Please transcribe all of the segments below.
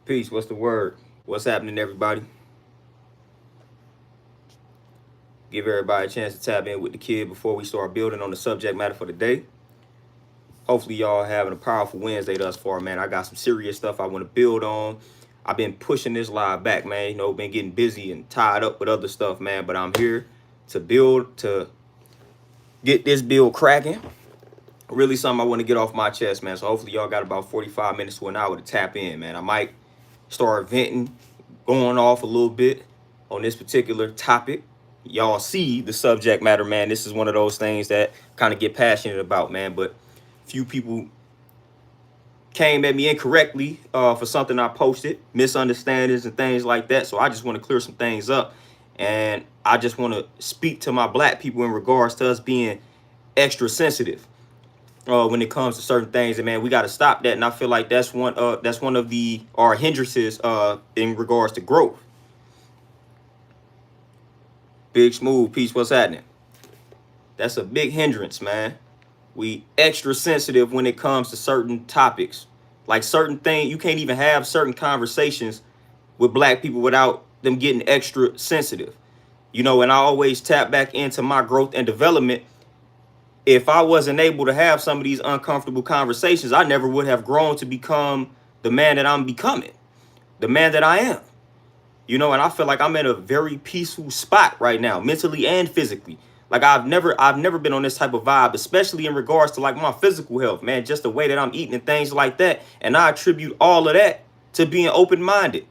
Peace. What's the word? What's happening, everybody? Give everybody a chance to tap in with the kid before we start building on the subject matter for the day. Hopefully, y'all having a powerful Wednesday thus far, man. I got some serious stuff I want to build on. I've been pushing this live back, man. Been getting busy and tied up with other stuff, man. But I'm here to build, to get this build cracking. Really something I want to get off my chest, man. So hopefully, y'all got about 45 minutes to an hour to tap in, man. I might start venting, going off a little bit on this particular topic. Y'all see the subject matter, man. This is one of those things that kind of get passionate about, man. But few people came at me incorrectly for something I posted, misunderstandings and things like that. So I just want to clear some things up. And I just want to speak to my black people in regards to us being extra sensitive when it comes to certain things. And man, we got to stop that. And I feel like that's one of the our hindrances in regards to growth. Big Smooth, peace, what's happening? That's a big hindrance, man. We extra sensitive when it comes to certain topics. Like certain things, you can't even have certain conversations with black people without them getting extra sensitive. And I always tap back into my growth and development. If I wasn't able to have some of these uncomfortable conversations, I never would have grown to become the man that I'm becoming, the man that I am. And I feel like I'm in a very peaceful spot right now, mentally and physically. Like I've never been on this type of vibe, especially in regards to like my physical health, man, just the way that I'm eating and things like that. And I attribute all of that to being open-minded,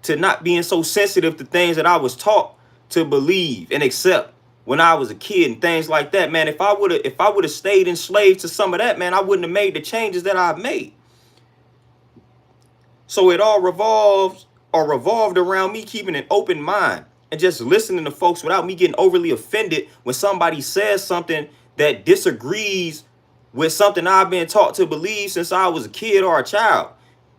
to not being so sensitive to things that I was taught to believe and accept when I was a kid and things like that, man. If I would have stayed enslaved to some of that, man, I wouldn't have made the changes that I've made. So it all revolved around me keeping an open mind and just listening to folks without me getting overly offended when somebody says something that disagrees with something I've been taught to believe since I was a kid or a child.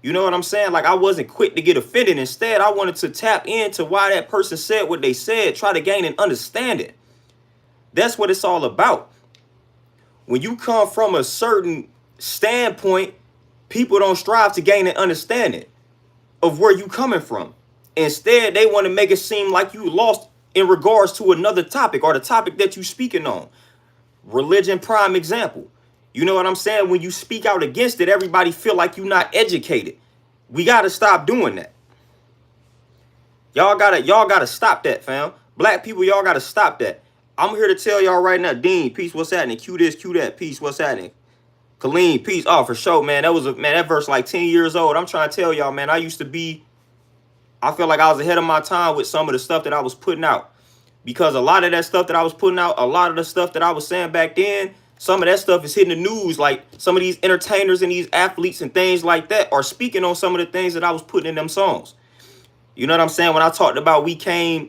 You know what I'm saying? Like I wasn't quick to get offended. Instead, I wanted to tap into why that person said what they said, try to gain an understanding. That's what it's all about. When you come from a certain standpoint, people don't strive to gain an understanding of where you coming from. Instead, they want to make it seem like you lost in regards to another topic or the topic that you speaking on. Religion, prime example. You know what I'm saying? When you speak out against it, everybody feel like you're not educated. We got to stop doing that. Y'all gotta stop that, fam. Black people, y'all gotta stop that. I'm here to tell y'all right now, Dean, peace, what's happening? Q this, Q that, peace, what's happening? Colleen, peace. Oh, for sure, man. That verse like 10 years old. I'm trying to tell y'all, man, I feel like I was ahead of my time with some of the stuff that I was putting out. Because a lot of that stuff that I was putting out, a lot of the stuff that I was saying back then, some of that stuff is hitting the news. Like some of these entertainers and these athletes and things like that are speaking on some of the things that I was putting in them songs. You know what I'm saying? When I talked about we came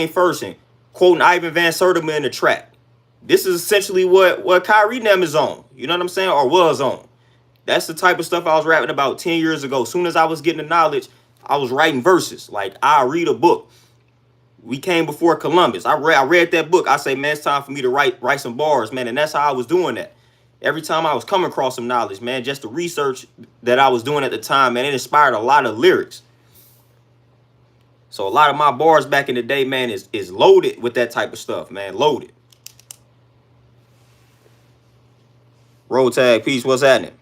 first and quoting Ivan Van Sertima in the track. This is essentially what Kyrie Nem is on. You know what I'm saying? Or was on. That's the type of stuff I was rapping about 10 years ago. As soon as I was getting the knowledge, I was writing verses. Like I read a book. We came before Columbus. I read that book. I say, man, it's time for me to write some bars, man. And that's how I was doing that. Every time I was coming across some knowledge, man, just the research that I was doing at the time, man, it inspired a lot of lyrics. So a lot of my bars back in the day, man, is loaded with that type of stuff, man. Loaded. Roll tag, peace, what's happening?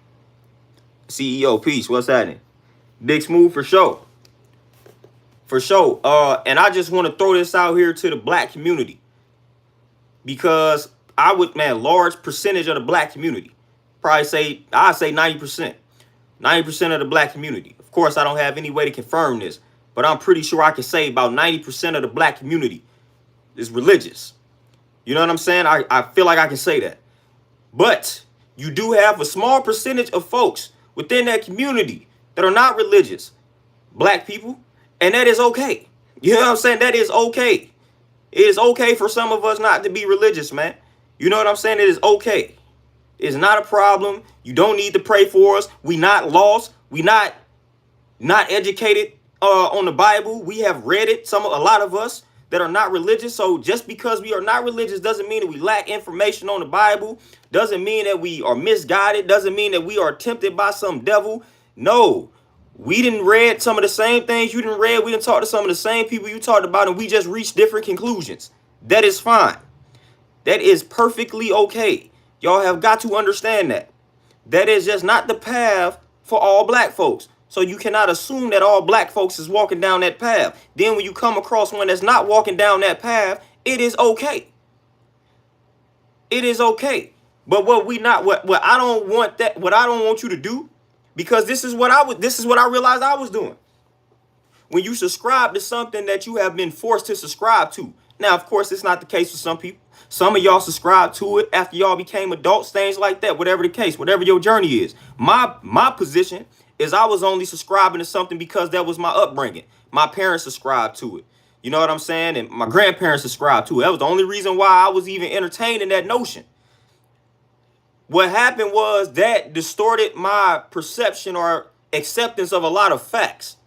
CEO, peace, what's happening? Big Smooth for sure. For sure. And I just want to throw this out here to the black community. Because large percentage of the black community. I'd say 90%. 90% of the black community. Of course, I don't have any way to confirm this. But I'm pretty sure I can say about 90% of the black community is religious. You know what I'm saying? I feel like I can say that. But you do have a small percentage of folks within that community that are not religious. Black people. And that is okay. You know what I'm saying? That is okay. It is okay for some of us not to be religious, man. You know what I'm saying? It is okay. It's not a problem. You don't need to pray for us. We not lost. We not educated on the Bible. We have read it. A lot of us that are not religious. So just because we are not religious doesn't mean that we lack information on the Bible. Doesn't mean that we are misguided. Doesn't mean that we are tempted by some devil. No. We didn't read some of the same things you didn't read. We didn't talk to some of the same people you talked about, and we just reached different conclusions. That is fine. That is perfectly okay. Y'all have got to understand that. That is just not the path for all black folks. So you cannot assume that all black folks is walking down that path. Then when you come across one that's not walking down that path, it is okay. It is okay. But what I don't want that what I don't want you to do, because this is what I realized I was doing. When you subscribe to something that you have been forced to subscribe to. Now, of course, it's not the case for some people. Some of y'all subscribe to it after y'all became adults, things like that, whatever the case, whatever your journey is. My position is I was only subscribing to something because that was my upbringing. My parents subscribed to it. You know what I'm saying? And my grandparents subscribed to it. That was the only reason why I was even entertaining that notion. What happened was that distorted my perception or acceptance of a lot of facts.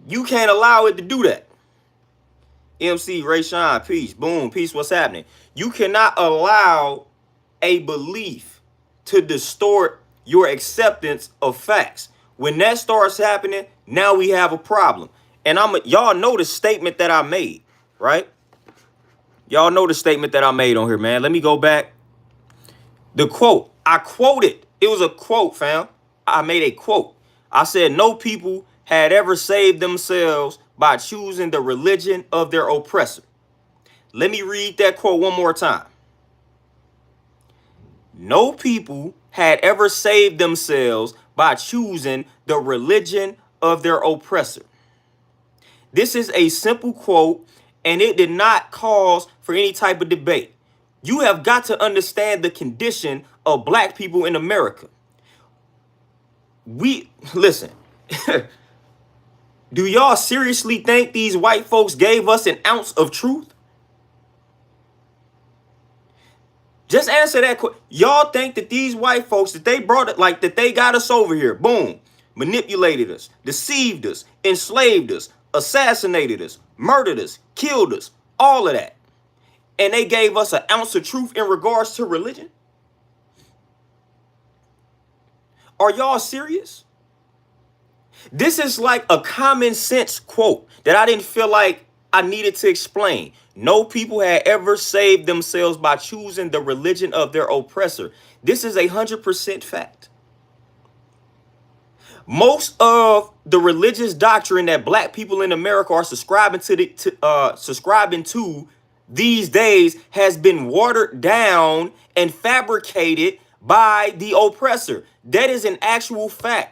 You can't allow it to do that. MC, Ray Sean, peace. Boom, peace. What's happening? You cannot allow a belief to distort your acceptance of facts. When that starts happening, now we have a problem. And y'all know the statement that I made, right? Y'all know the statement that I made on here, man. Let me go back. The quote, I quoted. It was a quote, fam. I made a quote. I said, no people had ever saved themselves by choosing the religion of their oppressor. Let me read that quote one more time. No people had ever saved themselves by choosing the religion of their oppressor. This is a simple quote, and it did not cause for any type of debate. You have got to understand the condition of black people in America. Listen. Do y'all seriously think these white folks gave us an ounce of truth? Just answer that question. Y'all think that these white folks, that they brought it, like that they got us over here, boom, manipulated us, deceived us, enslaved us, assassinated us, murdered us, killed us, all of that. And they gave us an ounce of truth in regards to religion? Are y'all serious? This is like a common sense quote that I didn't feel like I needed to explain. No people had ever saved themselves by choosing the religion of their oppressor. This is 100% fact. Most of the religious doctrine that black people in America are subscribing to these days has been watered down and fabricated by the oppressor. That is an actual fact.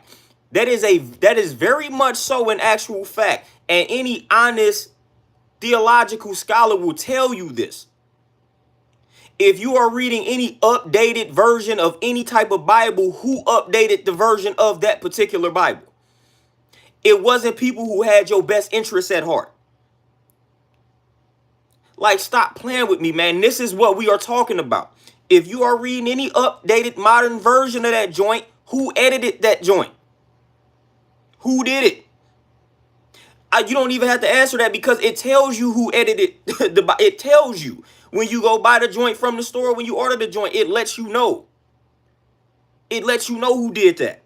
That is very much so an actual fact. And any honest theological scholar will tell you this. If you are reading any updated version of any type of Bible, who updated the version of that particular Bible? It wasn't people who had your best interests at heart. Like, stop playing with me, man. This is what we are talking about. If you are reading any updated modern version of that joint, who edited that joint? Who did it? You don't even have to answer that because it tells you who edited it tells you. When you go buy the joint from the store, when you order the joint, it lets you know. It lets you know who did that.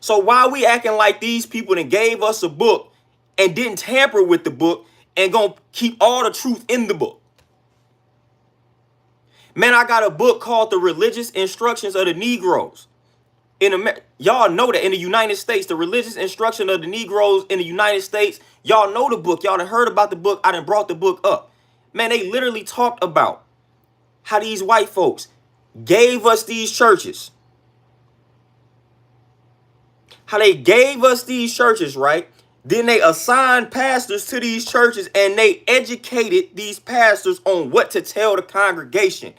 So why are we acting like these people that gave us a book and didn't tamper with the book and gonna keep all the truth in the book? Man, I got a book called The Religious Instructions of the Negroes. Y'all know that in the United States, the religious instruction of the Negroes in the United States, y'all know the book. Y'all done heard about the book. I done brought the book up. Man, they literally talked about how these white folks gave us these churches. How they gave us these churches, right? Then they assigned pastors to these churches and they educated these pastors on what to tell the congregation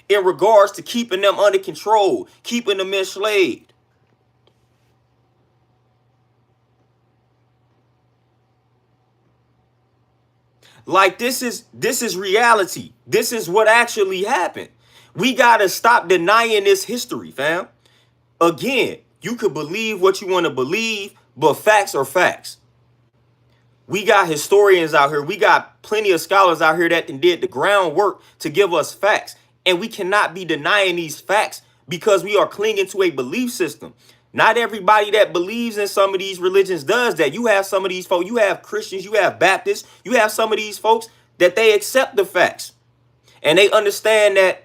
in regards to keeping them under control, keeping them enslaved. Like, this is reality. This is what actually happened. We got to stop denying this history, fam. Again, you could believe what you want to believe, but facts are facts. We got historians out here. We got plenty of scholars out here that did the groundwork to give us facts. And we cannot be denying these facts because we are clinging to a belief system. Not everybody that believes in some of these religions does that. You have some of these folks, you have Christians, you have Baptists, you have some of these folks that they accept the facts. And they understand that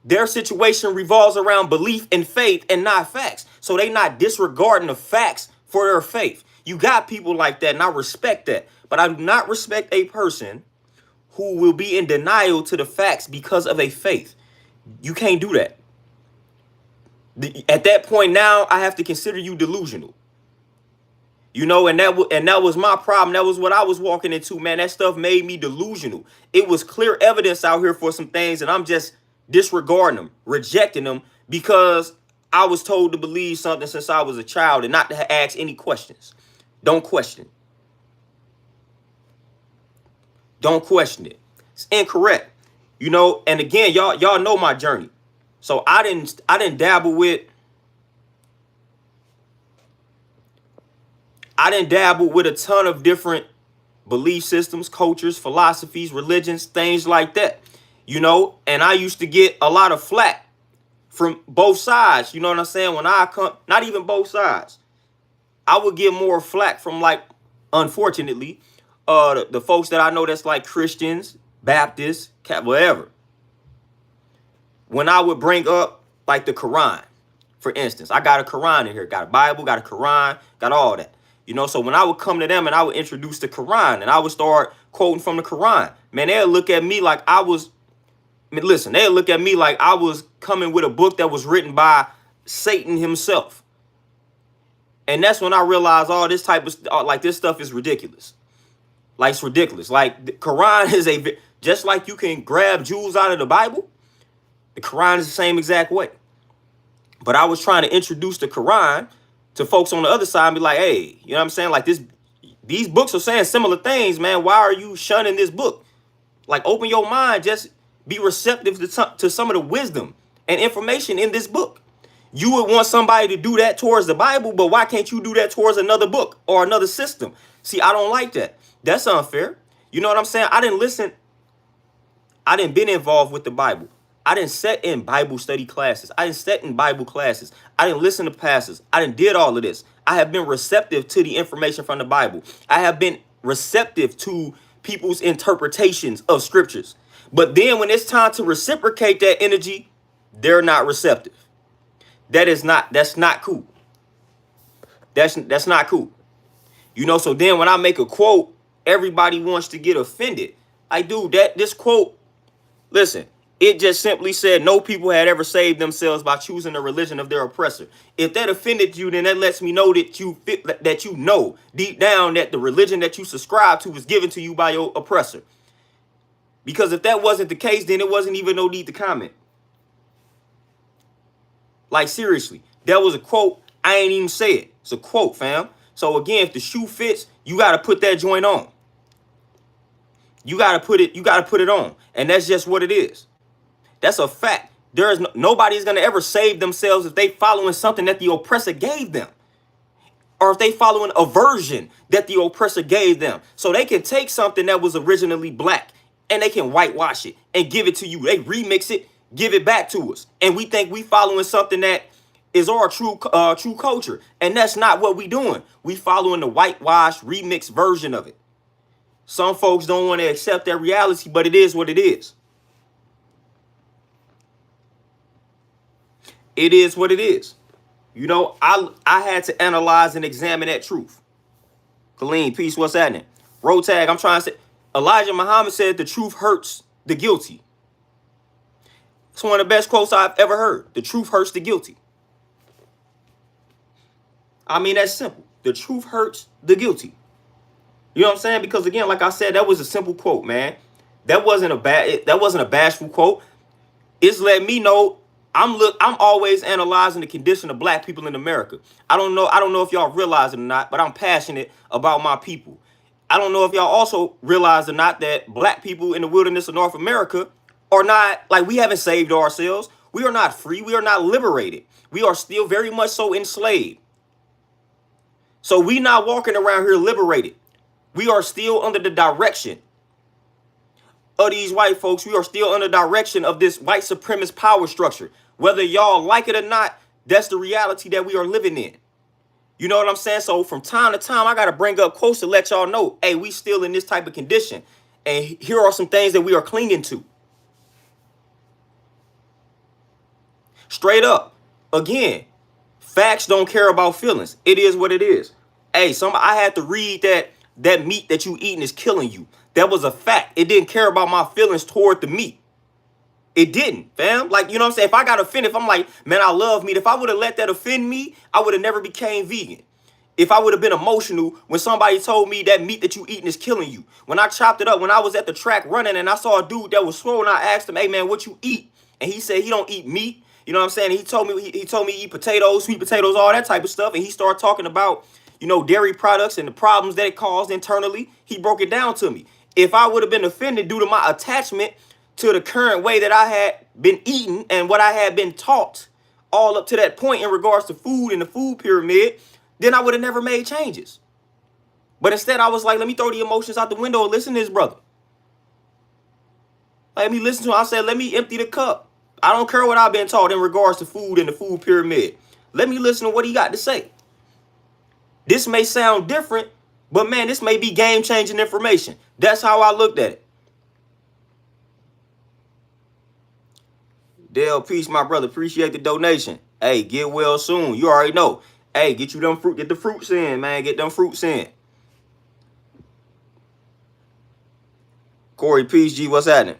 their situation revolves around belief and faith and not facts. So they not disregarding the facts for their faith. You got people like that, and I respect that. But I do not respect a person who will be in denial to the facts because of a faith. You can't do that. At that point now, I have to consider you delusional. You know, and that was my problem. That was what I was walking into, man. That stuff made me delusional. It was clear evidence out here for some things, and I'm just disregarding them, rejecting them, because I was told to believe something since I was a child and not to ask any questions. Don't question. Don't question it. It's incorrect. You know, and again, y'all know my journey. So I didn't dabble with a ton of different belief systems, cultures, philosophies, religions, things like that. You know, and I used to get a lot of flack from both sides. You know what I'm saying? When I come, not even both sides, I would get more flack from, like, unfortunately, the folks that I know that's like Christians, Baptists, whatever. When I would bring up, like, the Quran, for instance, I got a Quran in here, got a Bible, got a Quran, got all that. You know, so when I would come to them and I would introduce the Quran and I would start quoting from the Quran, man, they'll look at me like I was, listen, they'll look at me like I was coming with a book that was written by Satan himself. And that's when I realized all this type of, like, this stuff is ridiculous. Like, it's ridiculous. Like, the Quran is just like you can grab jewels out of the Bible, the Quran is the same exact way. But I was trying to introduce the Quran to folks on the other side and be like, hey, you know what I'm saying? Like, these books are saying similar things, man. Why are you shunning this book? Like, open your mind. Just be receptive to some of the wisdom and information in this book. You would want somebody to do that towards the Bible, but why can't you do that towards another book or another system? See, I don't like that. That's unfair. You know what I'm saying? I didn't been involved with the Bible. I didn't sit in Bible study classes. I didn't sit in Bible classes. I didn't listen to pastors. I didn't did all of this. I have been receptive to the information from the Bible. I have been receptive to people's interpretations of scriptures. But then when it's time to reciprocate that energy, they're not receptive. That's not cool. That's not cool. You know, so then when I make a quote, everybody wants to get offended. Like, dude, this quote, listen, it just simply said no people had ever saved themselves by choosing the religion of their oppressor. If that offended you, then that lets me know that you know deep down that the religion that you subscribe to was given to you by your oppressor. Because if that wasn't the case, then it wasn't even no need to comment. Like, seriously, that was a quote. I ain't even say it. It's a quote, fam. So again, if the shoe fits, you got to put that joint on. You got to put it on. And that's just what it is. That's a fact. Nobody's going to ever save themselves if they following something that the oppressor gave them. Or if they following a version that the oppressor gave them. So they can take something that was originally black and they can whitewash it and give it to you. They remix it, give it back to us. And we think we following something that is our true culture. And that's not what we doing. We following the whitewashed remix version of it. Some folks don't want to accept that reality, but it is what it is. It is what it is. You know, I had to analyze and examine that truth. Colleen, peace, what's happening? Road tag, I'm trying to say, Elijah Muhammad said the truth hurts the guilty. It's one of the best quotes I've ever heard. The truth hurts the guilty. I mean, that's simple. The truth hurts the guilty. You know what I'm saying? Because again, like I said, that was a simple quote, man. That wasn't a bashful quote. It's let me know I'm always analyzing the condition of black people in America. I don't know if y'all realize it or not, but I'm passionate about my people. I don't know if y'all also realize or not that black people in the wilderness of North America are not, like, we haven't saved ourselves. We are not free. We are not liberated. We are still very much so enslaved. So we not walking around here liberated. We are still under the direction of these white folks. We are still under direction of this white supremacist power structure. Whether y'all like it or not, That's the reality that we are living in. You know what I'm saying? So from time to time, I got to bring up quotes to let y'all know, hey, we still in this type of condition. And here are some things that we are clinging to. Straight up. Again, facts don't care about feelings. It is what it is. Hey, I had to read that meat that you eating is killing you. That was a fact. It didn't care about my feelings toward the meat. It didn't, fam. Like, you know what I'm saying? If I got offended, if I'm like, man, I love meat. If I would have let that offend me, I would have never became vegan. If I would have been emotional when somebody told me that meat that you eating is killing you. When I chopped it up, when I was at the track running and I saw a dude that was swollen, I asked him, hey, man, what you eat? And he said he don't eat meat. You know what I'm saying? He told me he told me eat potatoes, sweet potatoes, all that type of stuff. And he started talking about, you know, dairy products and the problems that it caused internally. He broke it down to me. If I would have been offended due to my attachment to the current way that I had been eating and what I had been taught all up to that point in regards to food and the food pyramid, then I would have never made changes. But instead, I was like, let me throw the emotions out the window and listen to this brother. Let me listen to him. I said, let me empty the cup. I don't care what I've been taught in regards to food and the food pyramid. Let me listen to what he got to say. This may sound different, but man, this may be game-changing information. That's how I looked at it. Dale, peace, my brother. Appreciate the donation. Hey, get well soon. You already know. Hey, get you them fruit. Get the fruits in, man. Get them fruits in. Corey, peace, G. What's happening?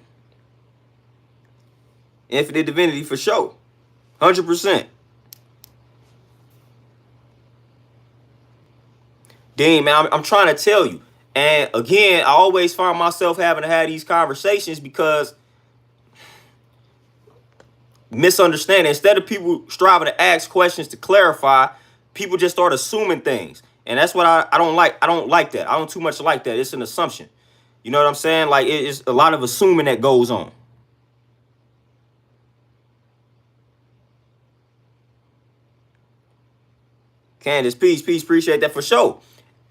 Infinite Divinity for sure. 100%. Dean, man, I'm trying to tell you. And again, I always find myself having to have these conversations because misunderstanding. Instead of people striving to ask questions to clarify, people just start assuming things. And that's what I don't like. I don't like that. I don't too much like that. It's an assumption. You know what I'm saying? Like, it's a lot of assuming that goes on. Candace, peace, appreciate that for sure.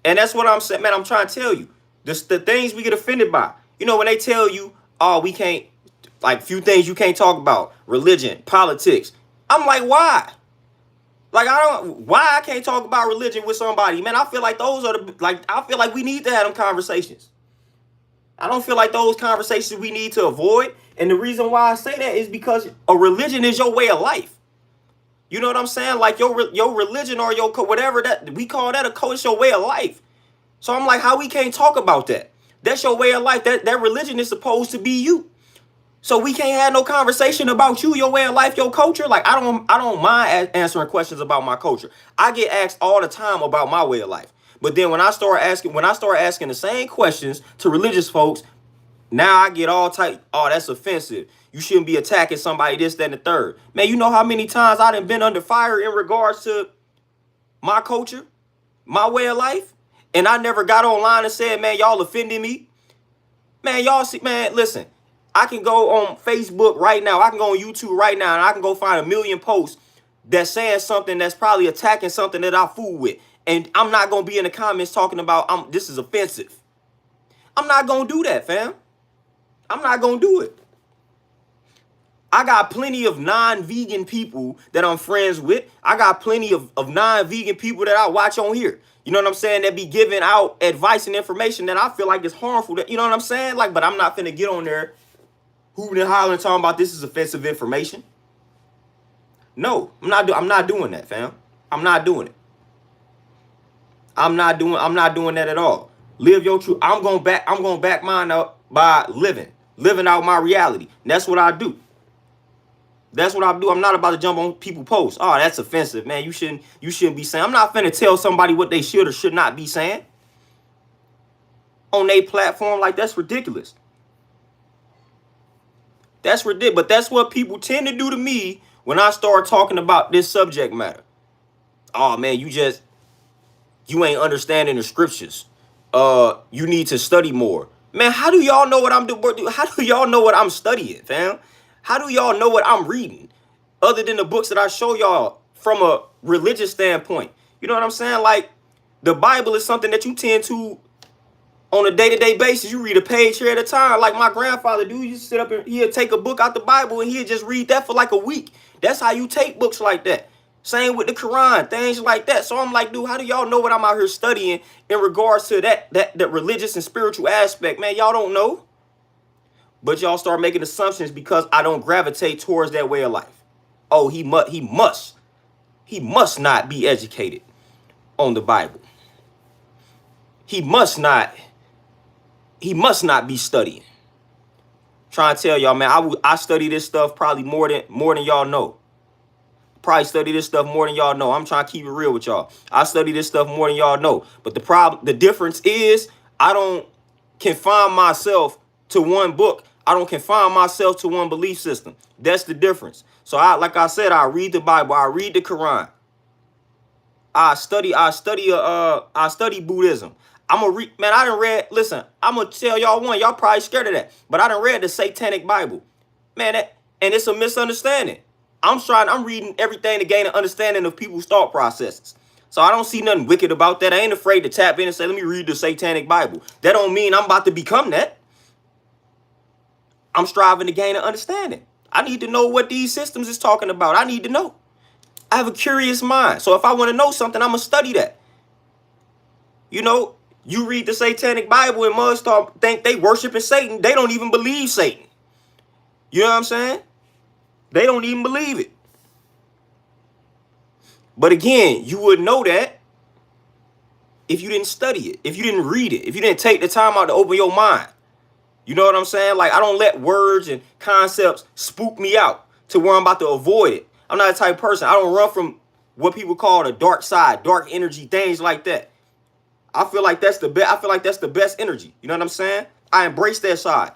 And that's what I'm saying, man. I'm trying to tell you. The things we get offended by. You know, when they tell you, oh, we can't, like, few things you can't talk about. Religion, politics. I'm like, why? Like, why I can't talk about religion with somebody? Man, I feel like those are I feel like we need to have them conversations. I don't feel like those conversations we need to avoid. And the reason why I say that is because a religion is your way of life. You know what I'm saying? Like your religion or your whatever that we call that a code, it's your way of life. So I'm like, how we can't talk about that? That's your way of life. That religion is supposed to be you. So we can't have no conversation about you, your way of life, your culture. Like I don't mind answering questions about my culture. I get asked all the time about my way of life. But then when I start asking the same questions to religious folks, now I get all type. Oh, that's offensive. You shouldn't be attacking somebody, this, that, and the third. Man, you know how many times I done been under fire in regards to my culture, my way of life? And I never got online and said, man, y'all offending me. Man, y'all see, man, listen. I can go on Facebook right now. I can go on YouTube right now, and I can go find 1 million posts that's saying something that's probably attacking something that I fool with. And I'm not going to be in the comments talking about this is offensive. I'm not going to do that, fam. I'm not going to do it. I got plenty of non-vegan people that I'm friends with. I got plenty of non-vegan people that I watch on here. You know what I'm saying? That be giving out advice and information that I feel like is harmful. That, you know what I'm saying? Like, but I'm not finna get on there hooting and hollering talking about this is offensive information. No, I'm not doing that, fam. I'm not doing it. I'm not doing that at all. Live your truth. I'm going back mine up by living out my reality. And that's what I do. That's what I do. I'm not about to jump on people posts. Oh, that's offensive, man. You shouldn't be saying. I'm not finna tell somebody what they should or should not be saying on their platform. Like, that's ridiculous. That's ridiculous. But that's what people tend to do to me when I start talking about this subject matter. Oh man, you ain't understanding the scriptures. You need to study more. Man, how do y'all know what I'm doing? How do y'all know what I'm studying, fam? How do y'all know what I'm reading? Other than the books that I show y'all from a religious standpoint. You know what I'm saying? Like, the Bible is something that you tend to, on a day-to-day basis, you read a page here at a time. Like my grandfather do, you sit up and he'll take a book out the Bible and he'll just read that for like a week. That's how you take books like that. Same with the Quran, things like that. So I'm like, dude, how do y'all know what I'm out here studying in regards to that religious and spiritual aspect? Man, y'all don't know. But y'all start making assumptions because I don't gravitate towards that way of life. Oh, he must not be educated on the Bible. He must not be studying. Trying to tell y'all, man, I study this stuff probably more than y'all know. Probably study this stuff more than y'all know. I'm trying to keep it real with y'all. I study this stuff more than y'all know. But the difference is I don't confine myself to one book. I don't confine myself to one belief system. That's the difference. So like I said, I read the Bible, I read the Quran. I study Buddhism. I'm gonna read, man, I done read, listen, I'm gonna tell y'all one, y'all probably scared of that, but I done read the Satanic Bible. Man, and it's a misunderstanding. I'm reading everything to gain an understanding of people's thought processes. So I don't see nothing wicked about that. I ain't afraid to tap in and say, let me read the Satanic Bible. That don't mean I'm about to become that. I'm striving to gain an understanding. I need to know what these systems is talking about. I need to know. I have a curious mind. So if I want to know something, I'm going to study that. You know, you read the Satanic Bible and must think they worshiping Satan. They don't even believe Satan. You know what I'm saying? They don't even believe it. But again, you would know that if you didn't study it, if you didn't read it, if you didn't take the time out to open your mind. You know what I'm saying? Like, I don't let words and concepts spook me out to where I'm about to avoid it. I'm not the type of person. I don't run from what people call the dark side, dark energy, things like that. I feel like that's the best. I feel like that's the best energy. You know what I'm saying? I embrace that side.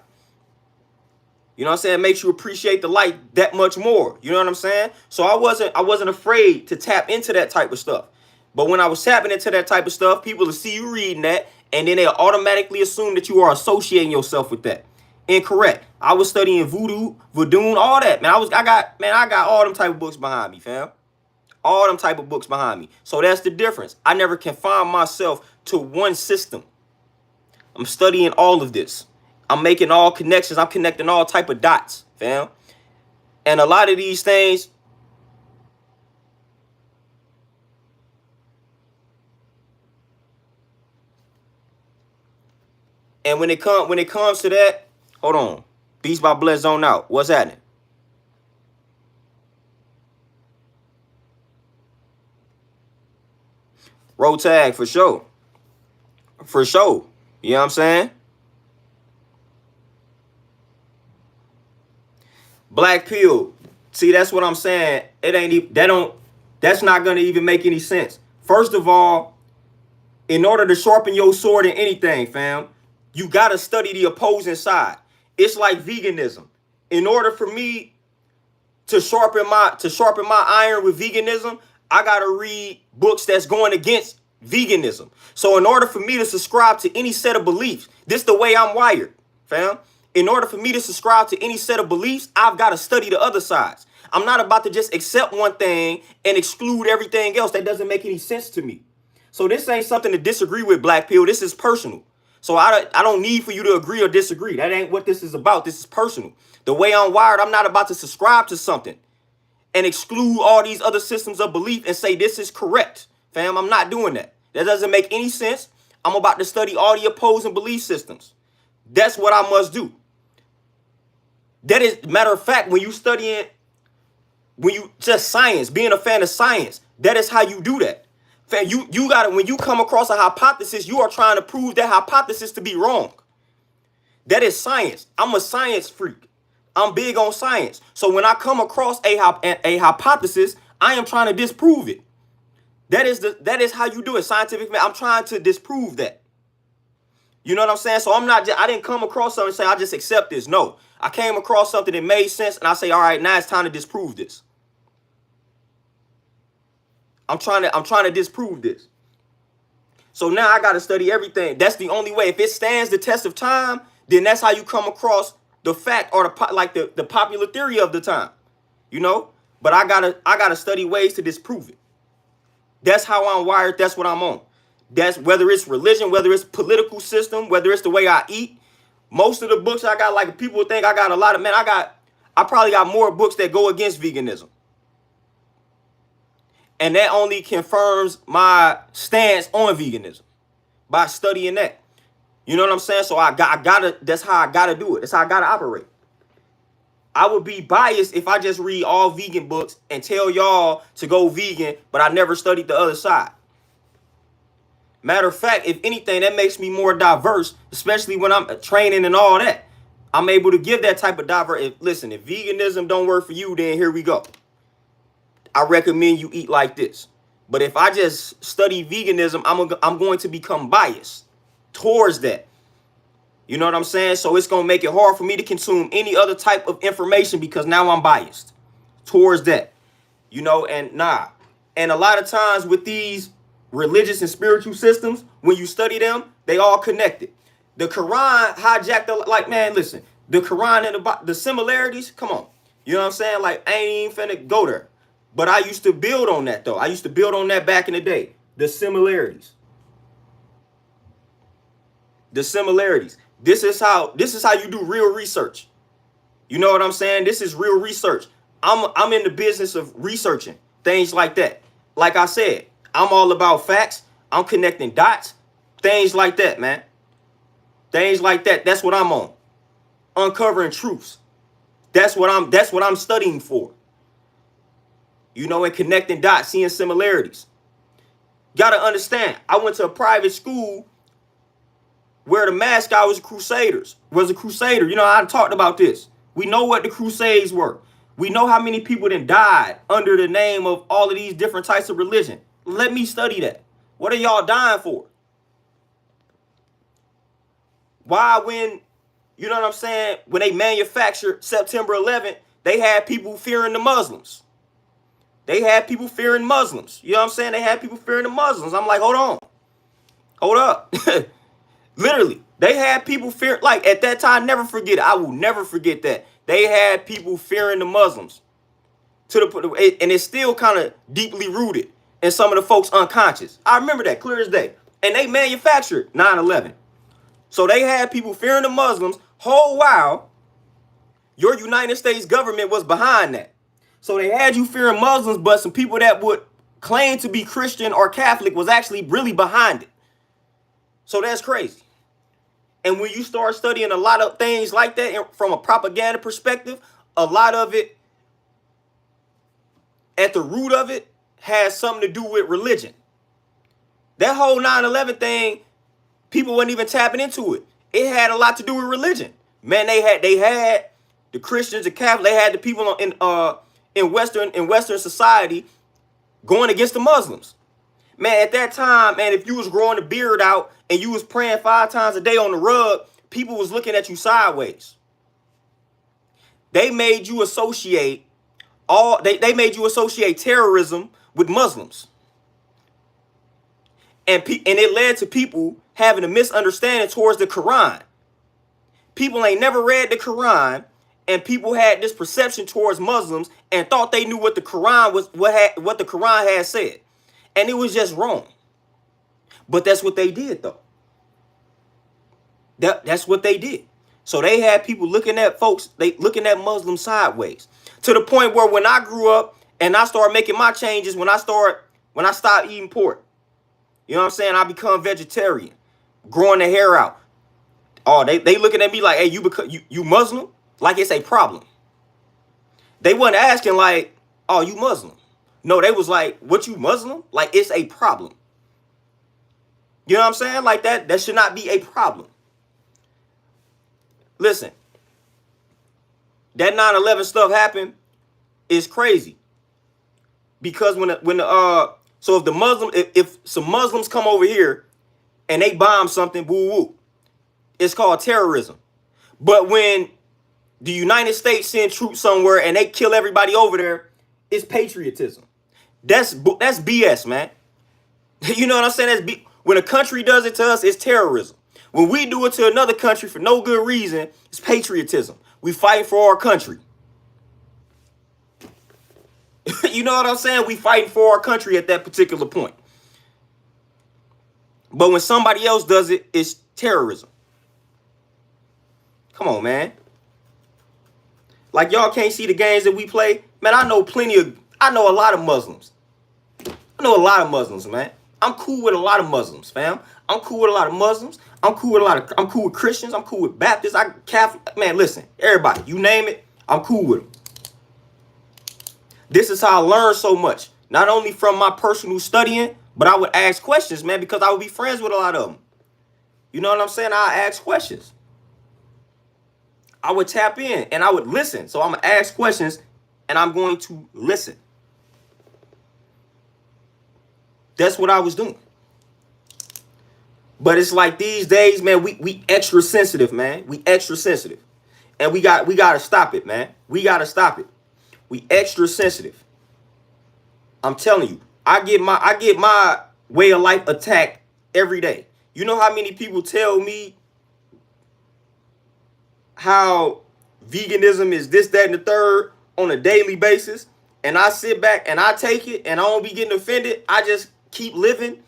You know what I'm saying? It makes you appreciate the light that much more. You know what I'm saying? So I wasn't afraid to tap into that type of stuff. But when I was tapping into that type of stuff, people will see you reading that, and then they'll automatically assume that you are associating yourself with that. Incorrect. I was studying voodoo, all that. Man, I got all them type of books behind me, fam. All them type of books behind me. So that's the difference. I never confine myself to one system. I'm studying all of this. I'm making all connections. I'm connecting all type of dots, fam. And a lot of these things, and when it comes to that, hold on. Beast by Bless Zone out. What's happening? Roll tag for sure. For sure. You know what I'm saying? Black pill. See, that's what I'm saying. That's not gonna even make any sense. First of all, in order to sharpen your sword in anything, fam, you gotta study the opposing side. It's like veganism. In order for me to sharpen my iron with veganism, I gotta read books that's going against veganism. So in order for me to subscribe to any set of beliefs, this is the way I'm wired, fam. In order for me to subscribe to any set of beliefs, I've got to study the other sides. I'm not about to just accept one thing and exclude everything else. That doesn't make any sense to me. So this ain't something to disagree with, Black Pill. This is personal. So I don't need for you to agree or disagree. That ain't what this is about. This is personal. The way I'm wired, I'm not about to subscribe to something and exclude all these other systems of belief and say this is correct. Fam, I'm not doing that. That doesn't make any sense. I'm about to study all the opposing belief systems. That's what I must do. That is, matter of fact, when you just science, being a fan of science, that is how you do that. Fam, you gotta, when you come across a hypothesis, you are trying to prove that hypothesis to be wrong. That is science. I'm a science freak. I'm big on science. So when I come across a hypothesis, I am trying to disprove it. That is how you do it, scientific. I'm trying to disprove that. You know what I'm saying? So I didn't come across something and say, I just accept this. No, I came across something that made sense and I say, all right, now it's time to disprove this. I'm trying to disprove this. So now I got to study everything. That's the only way. If it stands the test of time, then that's how you come across the fact or the popular theory of the time, you know? But I gotta study ways to disprove it. That's how I'm wired. That's what I'm on. That's whether it's religion, whether it's political system, whether it's the way I eat. Most of the books I got, like people think I got a lot of, man, I probably got more books that go against veganism. And that only confirms my stance on veganism by studying that. You know what I'm saying? So I gotta, that's how I gotta do it. That's how I gotta operate. I would be biased if I just read all vegan books and tell y'all to go vegan, but I never studied the other side. Matter of fact, if anything, that makes me more diverse, especially when I'm training and all that. I'm able to give that type of listen, if veganism don't work for you, then here we go. I recommend you eat like this. But if I just study veganism, I'm going to become biased towards that. You know what I'm saying? So it's going to make it hard for me to consume any other type of information because now I'm biased towards that. You know, and And a lot of times with these religious and spiritual systems, when you study them, they all connected. The Quran hijacked like, man, listen, the Quran and the similarities, come on. You know what I'm saying? Like, I ain't even finna go there. But I used to build on that, though. I used to build on that back in the day. The similarities. The similarities. This is how you do real research. You know what I'm saying? This is real research. I'm in the business of researching things like that. Like I said, I'm all about facts. I'm connecting dots. Things like that, man. Things like that. That's what I'm on. Uncovering truths. That's what I'm studying for. You know, and connecting dots, seeing similarities. Gotta understand, I went to a private school where the mascot was a crusader. You know, I talked about this. We know what the crusades were. We know how many people then died under the name of all of these different types of religion. Let me study that. What are y'all dying for? Why, when, you know what I'm saying, when they manufactured September 11th, they had people fearing the Muslims. They had people fearing Muslims. You know what I'm saying? They had people fearing the Muslims. I'm like, hold on. Hold up. Literally, they had people fear, like at that time, never forget it. I will never forget that. They had people fearing the Muslims. And it's still kind of deeply rooted in some of the folks unconscious. I remember that clear as day. And they manufactured 9/11. So they had people fearing the Muslims whole while your United States government was behind that. So they had you fearing Muslims, but some people that would claim to be Christian or Catholic was actually really behind it. So that's crazy. And when you start studying a lot of things like that from a propaganda perspective, a lot of it, at the root of it, has something to do with religion. That whole 9/11 thing, people weren't even tapping into it. It had a lot to do with religion. Man, they had the Christians, the Catholics, they had the people in Western society going against the Muslims. Man, at that time, man, if you was growing the beard out and you was praying 5 times a day on the rug, people was looking at you sideways. They made you associate terrorism with Muslims. And it led to people having a misunderstanding towards the Quran. People ain't never read the Quran, and people had this perception towards Muslims and thought they knew what the Quran was, what the Quran had said. And it was just wrong. But that's what they did, though. That's what they did. So they had people looking at looking at Muslims sideways. To the point where when I grew up and I started making my changes, when I stopped eating pork, you know what I'm saying? I become vegetarian, growing the hair out. Oh, they looking at me like, hey, you Muslim? Like it's a problem. They wasn't asking like, oh, you Muslim? No, they was like, what, you Muslim? Like it's a problem. You know what I'm saying? Like that should not be a problem. Listen, that 9/11 stuff happened is crazy. Because if some Muslims come over here and they bomb something, woo woo, it's called terrorism. But when the United States send troops somewhere and they kill everybody over there, it's patriotism. That's BS, man. You know what I'm saying? When a country does it to us, it's terrorism. When we do it to another country for no good reason, it's patriotism. We fight for our country. You know what I'm saying? We fighting for our country at that particular point. But when somebody else does it, it's terrorism. Come on, man. Like y'all can't see the games that we play. Man, I know a lot of Muslims. know a lot of Muslims, man. I'm cool with a lot of Muslims, fam. I'm cool with a lot of Muslims. I'm cool with Christians. I'm cool with Baptists. Catholic. Man, listen, everybody, you name it, I'm cool with them. This is how I learned so much. Not only from my personal studying, but I would ask questions, man, because I would be friends with a lot of them. You know what I'm saying? I ask questions. I would tap in and I would listen. So I'm going to ask questions and I'm going to listen. That's what I was doing. But it's like these days, man, we extra sensitive, man. We extra sensitive. And we got to stop it, man. We got to stop it. We extra sensitive. I'm telling you, I get my way of life attacked every day. You know how many people tell me how veganism is this, that, and the third on a daily basis, and I sit back and I take it and I don't be getting offended. I just keep living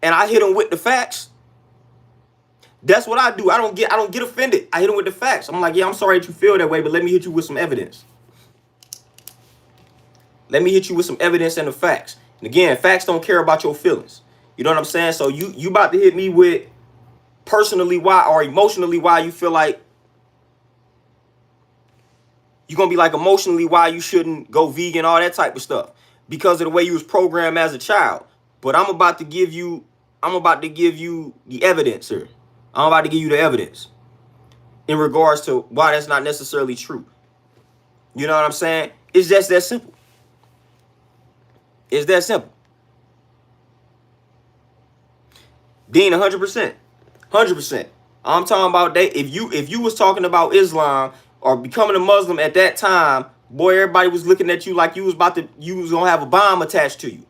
and I hit them with the facts. That's what I do. I don't get offended. I hit them with the facts. I'm like, yeah, I'm sorry that you feel that way, but let me hit you with some evidence. Let me hit you with some evidence and the facts. And again, facts don't care about your feelings. You know what I'm saying? So you about to hit me with personally why or emotionally why you feel like you're going to be like emotionally why you shouldn't go vegan, all that type of stuff. Because of the way you was programmed as a child. But I'm about to give you the evidence here. I'm about to give you the evidence in regards to why that's not necessarily true. You know what I'm saying? It's just that simple. It's that simple. Dean, 100%. 100%. I'm talking about that. If you was talking about Islam or becoming a Muslim at that time, boy, everybody was looking at you like you was gonna have a bomb attached to you.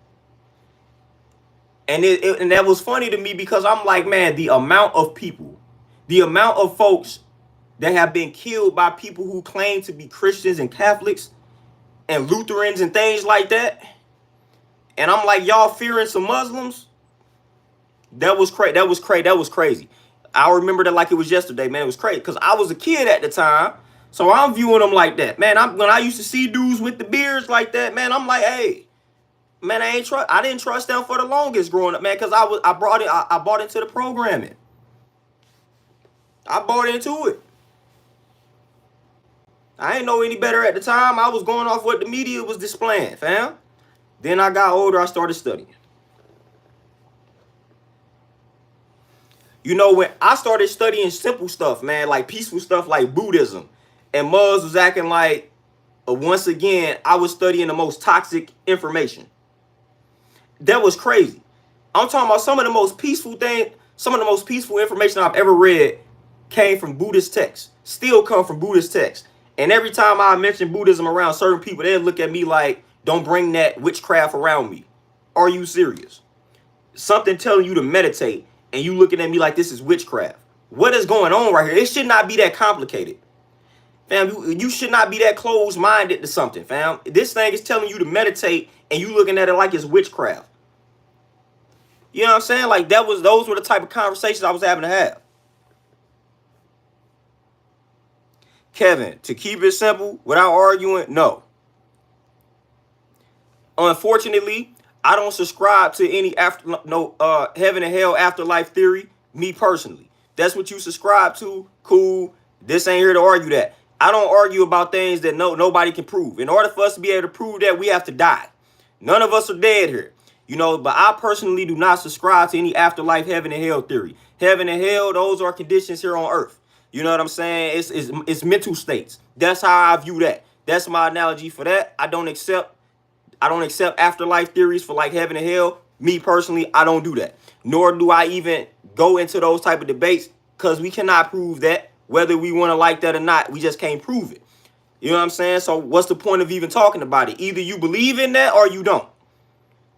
And and that was funny to me because I'm like, man, the amount of people, the amount of folks that have been killed by people who claim to be Christians and Catholics and Lutherans and things like that. And I'm like, y'all fearing some Muslims? That was crazy. I remember that like it was yesterday, man. It was crazy because I was a kid at the time. So I'm viewing them like that. Man, when I used to see dudes with the beards like that, man, I'm like, hey, man, I didn't trust them for the longest growing up, man, because I bought into the programming. I bought into it. I ain't know any better at the time. I was going off what the media was displaying, fam. Then I got older, I started studying. You know, when I started studying simple stuff, man, like peaceful stuff like Buddhism, and Muzz was acting like, once again, I was studying the most toxic information. That was crazy. I'm talking about some of the most peaceful information I've ever read came from Buddhist texts, still come from Buddhist texts. And every time I mention Buddhism around certain people, they look at me like, don't bring that witchcraft around me. Are you serious? Something telling you to meditate and you looking at me like this is witchcraft. What is going on right here? It should not be that complicated. Fam, you should not be that closed-minded to something, fam. This thing is telling you to meditate and you looking at it like it's witchcraft. You know what I'm saying? Like those were the type of conversations I was having to have. Kevin, to keep it simple, without arguing, no. Unfortunately, I don't subscribe to any heaven and hell afterlife theory, me personally. That's what you subscribe to, cool. This ain't here to argue that. I don't argue about things that nobody can prove. In order for us to be able to prove that, we have to die. None of us are dead here. You know, but I personally do not subscribe to any afterlife heaven and hell theory. Heaven and hell, those are conditions here on earth. You know what I'm saying? It's mental states. That's how I view that. That's my analogy for that. I don't accept afterlife theories for like heaven and hell. Me personally, I don't do that. Nor do I even go into those type of debates because we cannot prove that. Whether we want to like that or not, we just can't prove it. You know what I'm saying? So what's the point of even talking about it? Either you believe in that or you don't.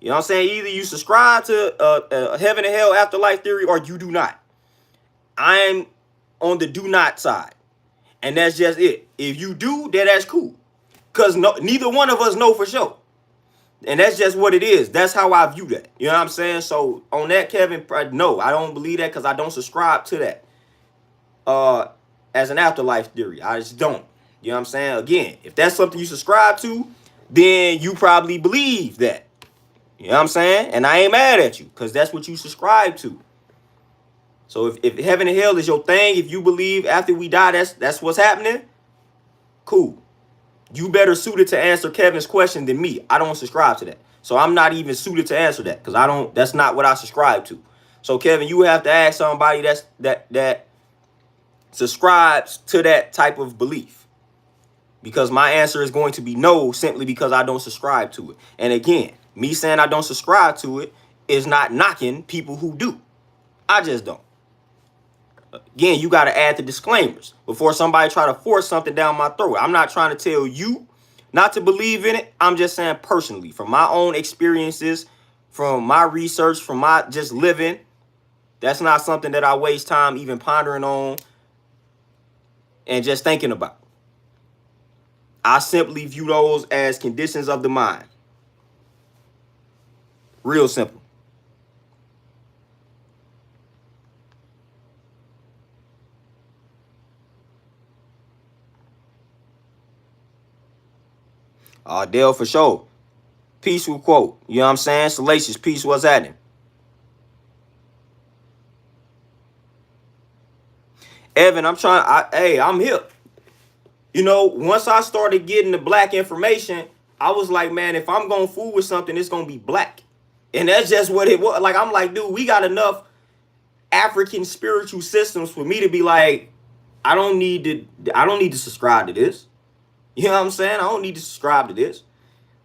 You know what I'm saying? Either you subscribe to heaven and hell afterlife theory or you do not. I'm on the do not side. And that's just it. If you do, then that's cool. Because neither one of us know for sure. And that's just what it is. That's how I view that. You know what I'm saying? So on that, Kevin, no, I don't believe that because I don't subscribe to that as an afterlife theory. I just don't. You know what I'm saying? Again, if that's something you subscribe to, then you probably believe that. You know what I'm saying? And I ain't mad at you because that's what you subscribe to. So if heaven and hell is your thing, if you believe after we die, that's what's happening, cool. You better suited to answer Kevin's question than me. I don't subscribe to that. So I'm not even suited to answer that because that's not what I subscribe to. So Kevin, you have to ask somebody that subscribes to that type of belief. Because my answer is going to be no, simply because I don't subscribe to it. And again, me saying I don't subscribe to it is not knocking people who do. I just don't. Again, you got to add the disclaimers before somebody try to force something down my throat. I'm not trying to tell you not to believe in it. I'm just saying personally, from my own experiences, from my research, from my just living, that's not something that I waste time even pondering on and just thinking about. I simply view those as conditions of the mind. Real simple. Dale, for sure. Peaceful quote. You know what I'm saying? Salacious. Peace. What's happening? Evan, I'm hip. You know, once I started getting the black information, I was like, man, if I'm going to fool with something, it's going to be black. And that's just what it was. Like, I'm like, dude, we got enough African spiritual systems for me to be like, I don't need to subscribe to this. You know what I'm saying? I don't need to subscribe to this.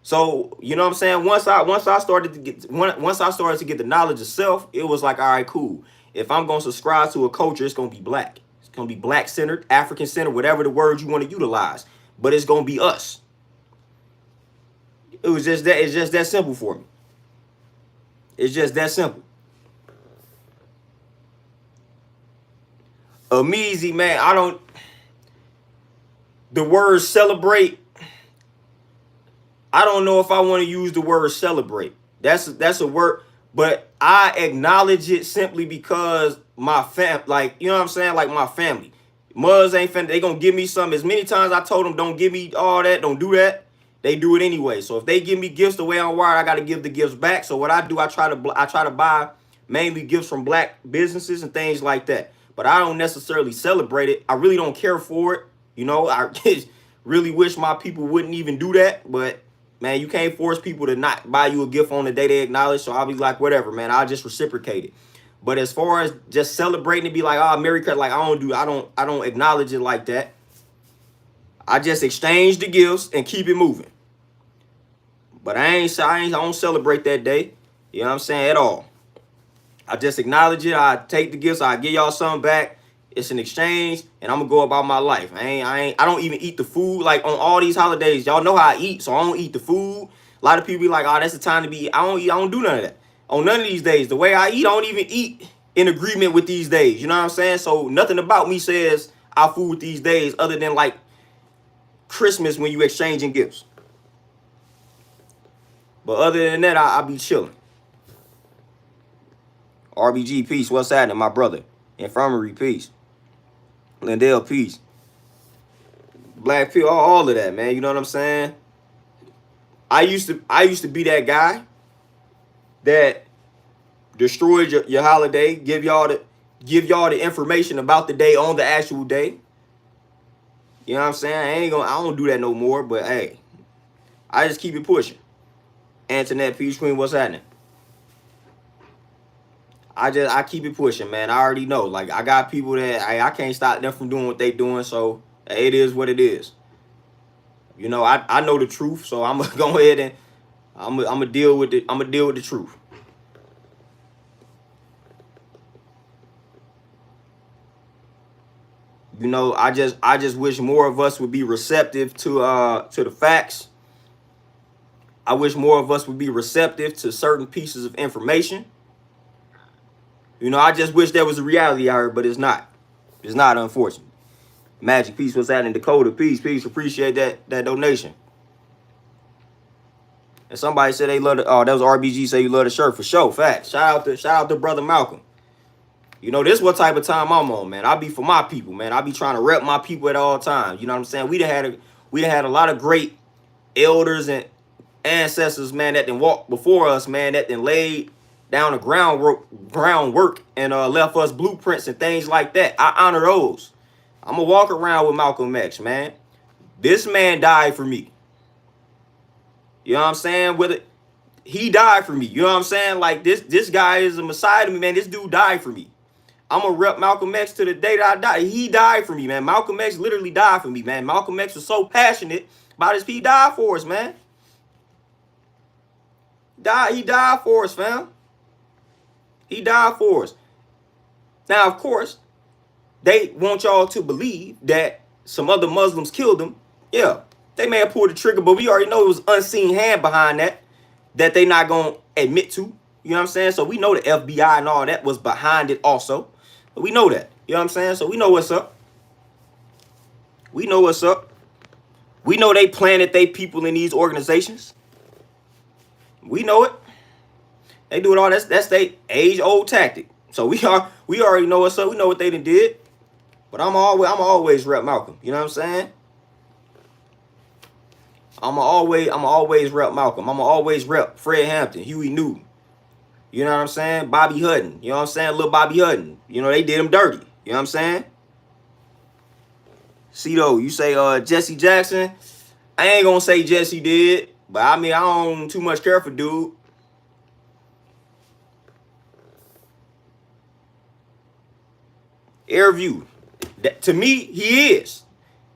So, you know what I'm saying? Once I started to get the knowledge of self, it was like, all right, cool. If I'm going to subscribe to a culture, it's going to be black. It's going to be black centered, African centered, whatever the word you want to utilize, but it's going to be us. It's just that simple for me. It's just that simple. Ameezy, man, the word celebrate, I don't know if I want to use the word celebrate. That's a word, but I acknowledge it simply because my fam, like, you know what I'm saying? Like my family. Mothers ain't finna, they gonna give me some. As many times I told them, don't give me all that, don't do that. They do it anyway. So if they give me gifts the way I'm wired, I gotta give the gifts back. So what I do, I try to buy mainly gifts from black businesses and things like that. But I don't necessarily celebrate it. I really don't care for it. You know, I really wish my people wouldn't even do that, but man, you can't force people to not buy you a gift on the day they acknowledge. So I'll be like, whatever, man. I'll just reciprocate it. But as far as just celebrating and be like, oh, Merry Christmas, like I don't acknowledge it like that. I just exchange the gifts and keep it moving. But I don't celebrate that day. You know what I'm saying? At all. I just acknowledge it. I take the gifts. I give y'all something back. It's an exchange, and I'm gonna go about my life. I don't even eat the food. Like on all these holidays, y'all know how I eat, so I don't eat the food. A lot of people be like, "Oh, that's the time to be." I don't do none of that. On none of these days, the way I eat, I don't even eat in agreement with these days. You know what I'm saying? So nothing about me says I fool with these days, other than like Christmas when you exchanging gifts. But other than that, I be chilling. RBG, peace. What's happening, my brother? Infirmary, peace. Lindell, peace. Black people, all of that, man. You know what I'm saying? I used to be that guy that destroyed your holiday, give y'all the information about the day on the actual day. You know what I'm saying? I don't do that no more, but hey, I just keep it pushing. Antoinette, peace queen, what's happening? I keep it pushing, man. I already know. Like, I got people that I can't stop them from doing what they doing, so it is what it is. You know, I know the truth, so I'm gonna go ahead and I'm gonna deal with it. I'm gonna deal with the truth. You know, I just wish more of us would be receptive to the facts. I wish more of us would be receptive to certain pieces of information. You know, I just wish there was a reality out here, but it's not. It's not, unfortunately. Magic, peace, what's happening? Dakota, peace. Appreciate that donation. And somebody said they love that was RBG say you love the shirt for sure. Facts. Shout out to brother Malcolm. You know, this what type of time I'm on, man. I be for my people, man. I be trying to rep my people at all times. You know what I'm saying? We done had a lot of great elders and ancestors, man, that then walked before us, man, that then laid down the groundwork and left us blueprints and things like that. I honor those. I'm gonna walk around with Malcolm X, man. This man died for me. You know what I'm saying? Whether he died for me, you know what I'm saying? Like this guy is a messiah to me, man. This dude died for me. I'm gonna rep Malcolm X to the day that I die. He died for me, man. Malcolm X literally died for me, man. Malcolm X was so passionate about his people. He died for us, man. He died for us, fam. He died for us. Now, of course, they want y'all to believe that some other Muslims killed him. Yeah, they may have pulled the trigger, but we already know it was unseen hand behind that they not gonna admit to. You know what I'm saying? So we know the FBI and all that was behind it also. We know that. You know what I'm saying? So we know what's up. We know what's up. We know they planted they people in these organizations. We know it. They do it all. That's their age-old tactic. So we already know what's up. We know what they did. But I'm always rep Malcolm. You know what I'm saying? I'm always rep Malcolm. I'm always rep Fred Hampton, Huey Newton. You know what I'm saying? Bobby Hutton. You know what I'm saying? Little Bobby Hutton. You know, they did him dirty. You know what I'm saying? See though, you say Jesse Jackson. I ain't gonna say Jesse did, but I mean I don't too much care for dude. Airview. To me, he is.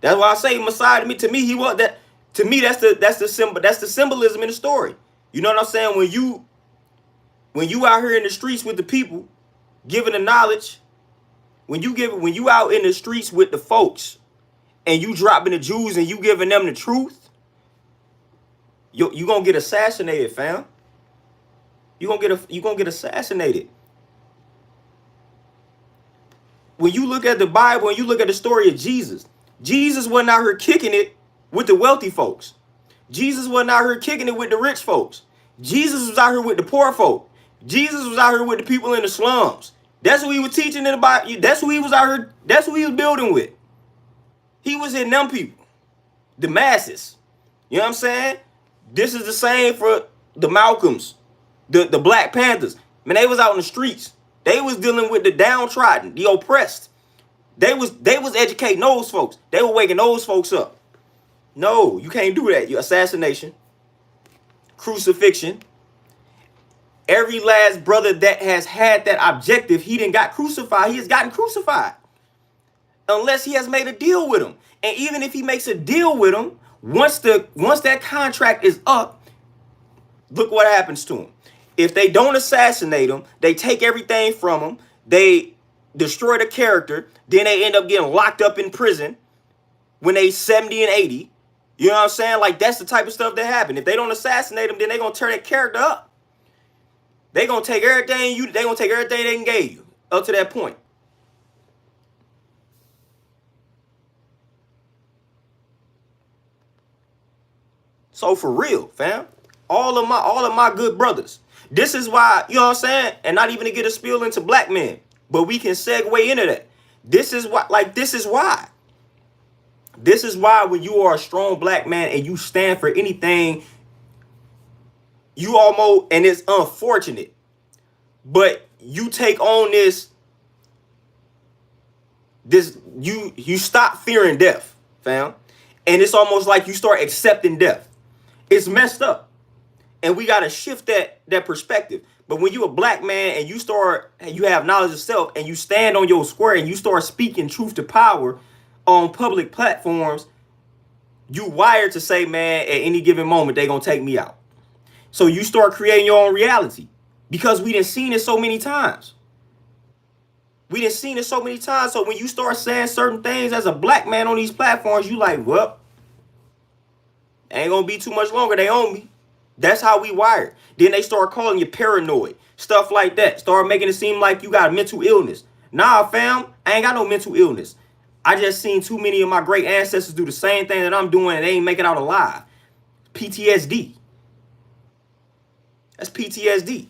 That's why I say Messiah to me. To me, he was that. To me, that's the symbol. That's the symbolism in the story. You know what I'm saying? When you out here in the streets with the people, giving the knowledge, when you out in the streets with the folks, and you dropping the Jews and you giving them the truth, you gonna get assassinated, fam. You gonna get assassinated. When you look at the Bible and you look at the story of Jesus, Jesus wasn't out here kicking it with the wealthy folks. Jesus wasn't out here kicking it with the rich folks. Jesus was out here with the poor folk. Jesus was out here with the people in the slums. That's what he was teaching in the Bible. That's who he was out here. That's who he was building with. He was in them people, the masses. You know what I'm saying? This is the same for the Malcolms, the Black Panthers. Man, they was out in the streets. They was dealing with the downtrodden, the oppressed. They was educating those folks. They were waking those folks up. No, you can't do that. Your assassination, crucifixion. Every last brother that has had that objective, he didn't got crucified. He has gotten crucified. Unless he has made a deal with him. And even if he makes a deal with him, once that contract is up, look what happens to him. If they don't assassinate him, they take everything from him, they destroy the character, then they end up getting locked up in prison when they 70 and 80. You know what I'm saying? Like, that's the type of stuff that happen. If they don't assassinate him, then they're going to tear that character up. They're going to take everything they can give you up to that point. So for real, fam, all of my good brothers. This is why, you know what I'm saying? And not even to get a spiel into black men, but we can segue into that. This is why. This is why when you are a strong black man and you stand for anything, you almost, and it's unfortunate, but you take on you stop fearing death, fam. And it's almost like you start accepting death. It's messed up. And we got to shift that perspective. But when you a black man and you have knowledge of self and you stand on your square and you start speaking truth to power on public platforms, you wired to say, man, at any given moment, they're going to take me out. So you start creating your own reality because we done seen it so many times. So when you start saying certain things as a black man on these platforms, you like, well, ain't going to be too much longer. They own me. That's how we wired. Then they start calling you paranoid. Stuff like that. Start making it seem like you got a mental illness. Nah, fam, I ain't got no mental illness. I just seen too many of my great ancestors do the same thing that I'm doing and they ain't making out alive. PTSD. That's PTSD.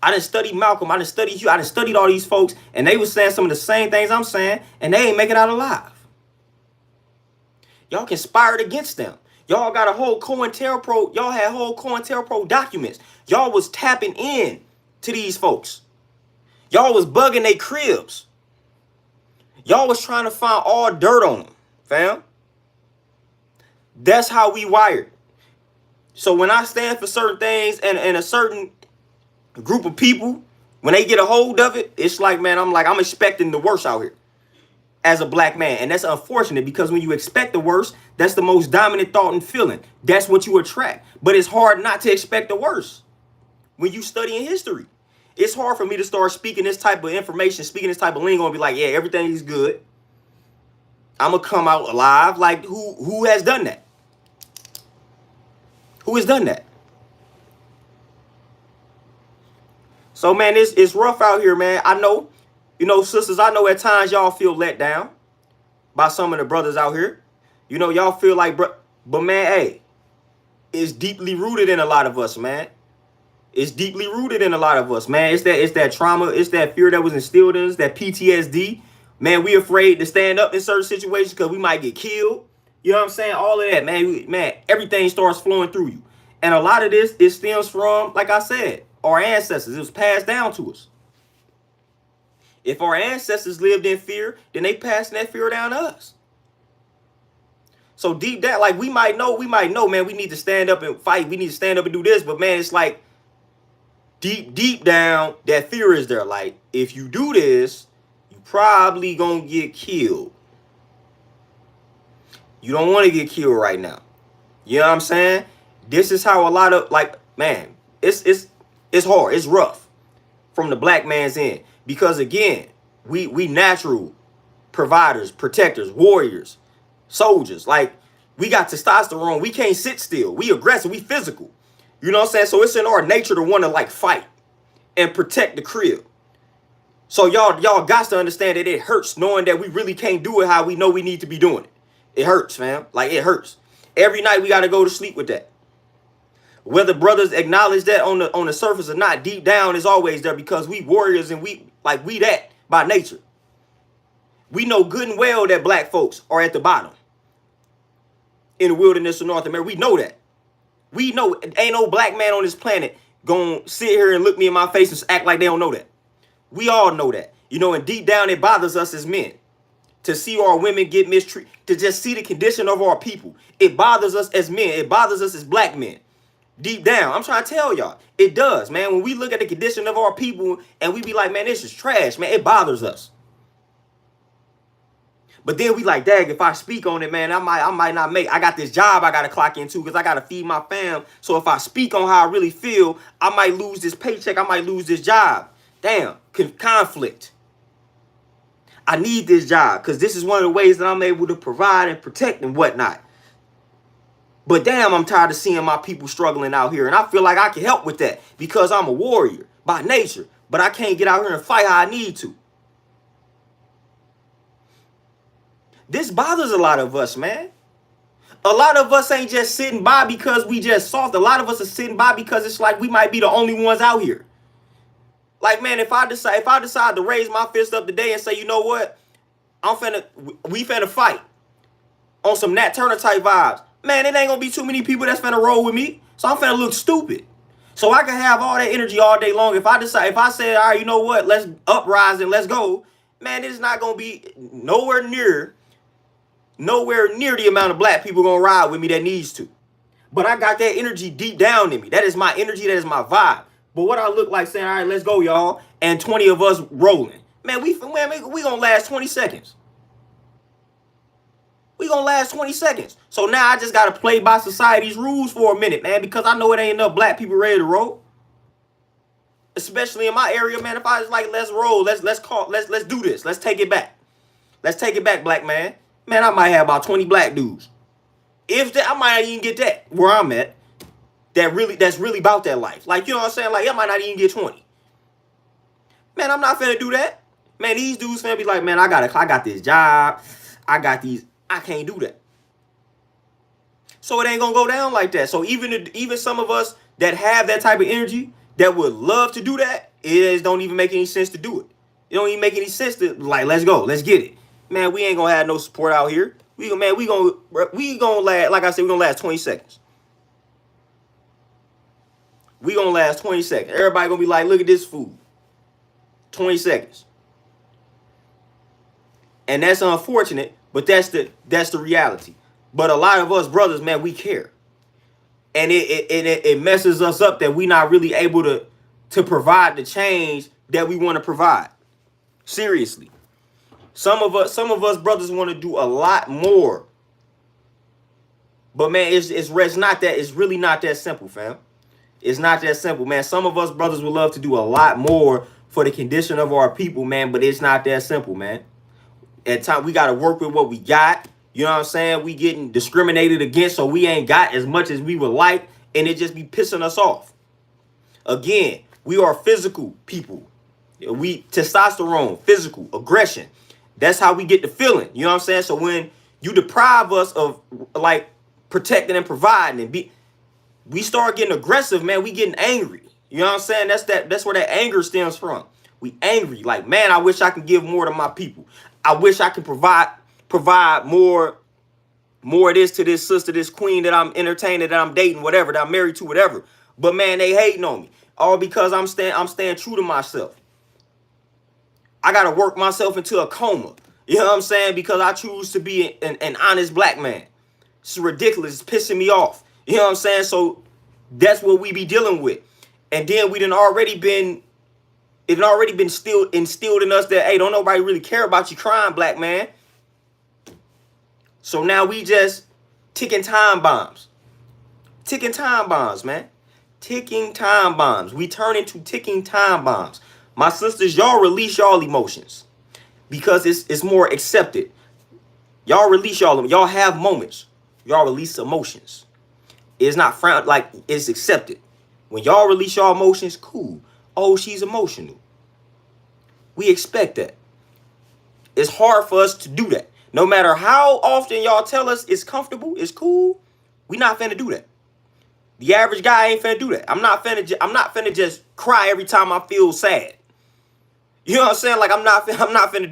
I done studied Malcolm. I done studied you. I done studied all these folks and they was saying some of the same things I'm saying and they ain't making out alive. Y'all conspired against them. Y'all got a whole COINTELPRO. Y'all had whole COINTELPRO documents. Y'all was tapping in to these folks. Y'all was bugging their cribs. Y'all was trying to find all dirt on them, fam. That's how we wired. So when I stand for certain things and a certain group of people, when they get a hold of it, it's like, man, I'm expecting the worst out here as a black man. And that's unfortunate because when you expect the worst, that's the most dominant thought and feeling. That's what you attract. But it's hard not to expect the worst when you studying history. It's hard for me to start speaking this type of information, speaking this type of lingo and be like, yeah, everything is good. I'm going to come out alive. Like, who has done that? Who has done that? So, man, it's rough out here, man. I know, sisters, I know at times y'all feel let down by some of the brothers out here. Y'all feel like, but man, hey, it's deeply rooted in a lot of us, man. It's deeply rooted in a lot of us, man. It's that trauma, it's that fear that was instilled in us, that PTSD. Man, we afraid to stand up in certain situations because we might get killed. You know what I'm saying? All of that, man, everything starts flowing through you. And a lot of this, it stems from, like I said, our ancestors. It was passed down to us. If our ancestors lived in fear, then they passed that fear down to us. So deep down, like we might know, man, we need to stand up and fight. We need to stand up and do this. But man, it's like deep down, that fear is there. Like, if you do this, you probably gonna get killed. You don't want to get killed right now. You know what I'm saying? This is how a lot of, like, man, it's hard. It's rough from the black man's end. Because again, we natural providers, protectors, warriors, soldiers. Like, we got testosterone. We can't sit still. We aggressive. We physical. You know what I'm saying? So it's in our nature to want to like fight and protect the crib. So y'all got to understand that it hurts knowing that we really can't do it how we know we need to be doing it. It hurts, fam. Like, it hurts. Every night we got to go to sleep with that. Whether brothers acknowledge that on the surface or not, deep down is always there because we warriors and we that by nature. We know good and well that black folks are at the bottom in the wilderness of North America. We know that. We know ain't no black man on this planet gonna sit here and look me in my face and act like they don't know that. We all know that. And deep down it bothers us as men to see our women get mistreated, to just see the condition of our people. It bothers us as men. It bothers us as black men. Deep down, I'm trying to tell y'all, it does, man. When we look at the condition of our people and we be like, man, this is trash, man, it bothers us. But then we like, dang, if I speak on it, man, I might not make. I got this job I got to clock into because I got to feed my fam. So if I speak on how I really feel, I might lose this paycheck. I might lose this job. Damn, conflict. I need this job because this is one of the ways that I'm able to provide and protect and whatnot. But damn, I'm tired of seeing my people struggling out here. And I feel like I can help with that because I'm a warrior by nature. But I can't get out here and fight how I need to. This bothers a lot of us, man. A lot of us ain't just sitting by because we just soft. A lot of us are sitting by because it's like we might be the only ones out here. Like, man, if I decide to raise my fist up today and say, you know what? We finna fight on some Nat Turner type vibes. Man, it ain't gonna be too many people that's finna roll with me. So I'm finna look stupid. So I can have all that energy all day long. If I say, all right, you know what? Let's uprise and let's go. Man, it's not gonna be nowhere near the amount of black people gonna ride with me that needs to. But I got that energy deep down in me. That is my energy. That is my vibe. But what I look like saying, all right, let's go, y'all, and 20 of us rolling. Man, we gonna last 20 seconds. We gonna last 20 seconds. So now I just gotta play by society's rules for a minute, man, because I know it ain't enough black people ready to roll. Especially in my area, man. If I was like, let's roll, let's do this. Let's take it back. Let's take it back, black man. Man, I might have about 20 black dudes. If that, I might not even get that where I'm at. That's really about that life. Like, you know what I'm saying? Like, I might not even get 20. Man, I'm not finna do that. Man, these dudes finna be like, man, I got this job. I can't do that. So it ain't gonna go down like that. So even some of us that have that type of energy that would love to do that, it don't even make any sense to do it. It don't even make any sense to, like, let's go, let's get it. Man, we ain't gonna have no support out here. we gonna last, like I said, we gonna last 20 seconds. We gonna last 20 seconds. Everybody gonna be like, look at this food. 20 seconds. And that's unfortunate, but that's the reality. But a lot of us brothers, man, we care. And it messes us up that we not really able to provide the change that we want to provide. Seriously. Some of us brothers want to do a lot more. But man, it's not that, it's really not that simple, fam. It's not that simple, man. Some of us brothers would love to do a lot more for the condition of our people, man, but it's not that simple, man. At times we got to work with what we got. You know what I'm saying? We getting discriminated against, so we ain't got as much as we would like, and it just be pissing us off. Again, we are physical people. We testosterone, physical, aggression. That's how we get the feeling. You know what I'm saying? So when you deprive us of like protecting and providing and we start getting aggressive, man, we getting angry. You know what I'm saying? That's where that anger stems from. We angry, like, man, I wish I could give more to my people. I wish I could provide more of this to this sister, this queen that I'm entertaining, that I'm dating, whatever, that I'm married to, whatever. But man, they hating on me. All because I'm staying true to myself. I gotta work myself into a coma. You know what I'm saying? Because I choose to be an honest black man. It's ridiculous. It's pissing me off. You know what I'm saying? So that's what we be dealing with. And then it had already been instilled in us that, hey, don't nobody really care about you crying, black man. So now we just ticking time bombs. Ticking time bombs, man. Ticking time bombs. We turn into ticking time bombs. My sisters, y'all release y'all emotions because it's more accepted. Y'all release y'all have moments. Y'all release emotions. It's not frowned, like it's accepted. When y'all release y'all emotions, cool. Oh, she's emotional. We expect that. It's hard for us to do that. No matter how often y'all tell us it's comfortable, it's cool, we not finna do that. The average guy ain't finna do that. I'm not finna just cry every time I feel sad. You know what I'm saying? Like I'm not finna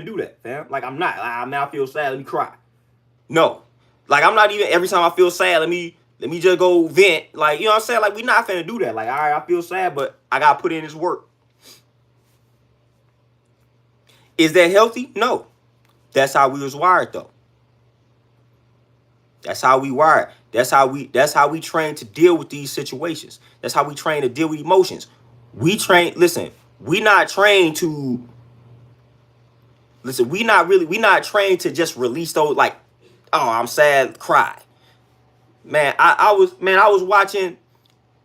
do that, fam. Like I'm not. I feel sad, let me cry. No. Like I'm not even every time I feel sad, let me just go vent. Like, you know what I'm saying? Like we not finna do that. Like, all right, I feel sad, but I gotta put in this work. Is that healthy? No. That's how we was wired, though. That's how we wired. That's how we train to deal with these situations. That's how we train to deal with emotions. We not trained to just release those, like, oh, I'm sad, cry. Man, I was watching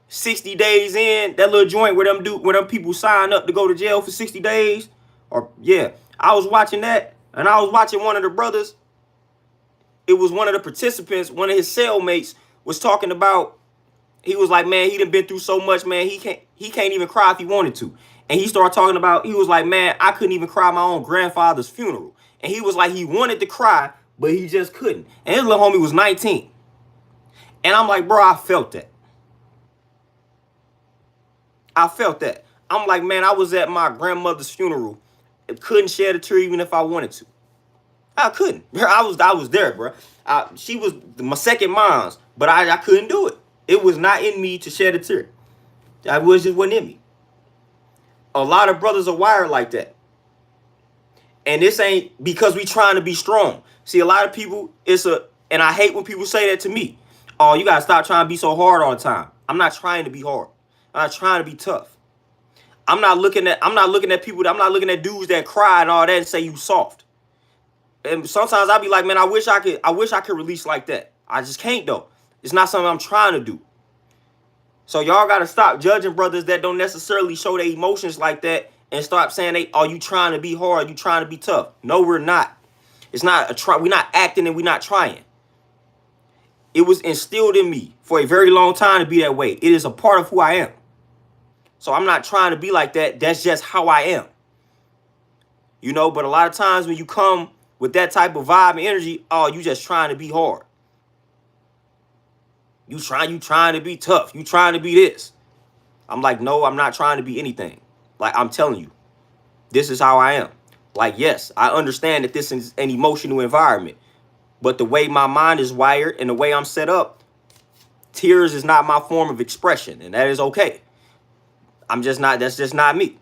60 Days In, that little joint where them people sign up to go to jail for 60 days. Or yeah, I was watching that, and I was watching one of the brothers. It was one of the participants, one of his cellmates was talking about, he was like, man, he done been through so much, man, he can't even cry if he wanted to. And he started talking about, he was like, man, I couldn't even cry my own grandfather's funeral. And he was like, he wanted to cry, but he just couldn't. And his little homie was 19. And I'm like, bro, I felt that. I'm like, man, I was at my grandmother's funeral and couldn't shed a tear even if I wanted to. I couldn't. I was there, bro. She was my second mom's, but I couldn't do it. It was not in me to shed a tear. It just wasn't in me. A lot of brothers are wired like that. And this ain't because we trying to be strong. See, a lot of people, and I hate when people say that to me. Oh, you gotta stop trying to be so hard all the time. I'm not trying to be hard. I'm not trying to be tough. I'm not looking at dudes that cry and all that and say you soft. And sometimes I be like, man, I wish I could release like that. I just can't though. It's not something I'm trying to do. So y'all gotta stop judging brothers that don't necessarily show their emotions like that and start saying you trying to be hard, you trying to be tough. No, we're not. It's not a try. We're not acting and we're not trying. It was instilled in me for a very long time to be that way. It is a part of who I am. So I'm not trying to be like that. That's just how I am. You know, but a lot of times when you come with that type of vibe and energy, oh, you just trying to be hard. You trying to be tough. You trying to be this. I'm like, no, I'm not trying to be anything. Like, I'm telling you, this is how I am. Like, yes, I understand that this is an emotional environment. But the way my mind is wired and the way I'm set up, tears is not my form of expression, and that is okay. I'm just not. That's just not me.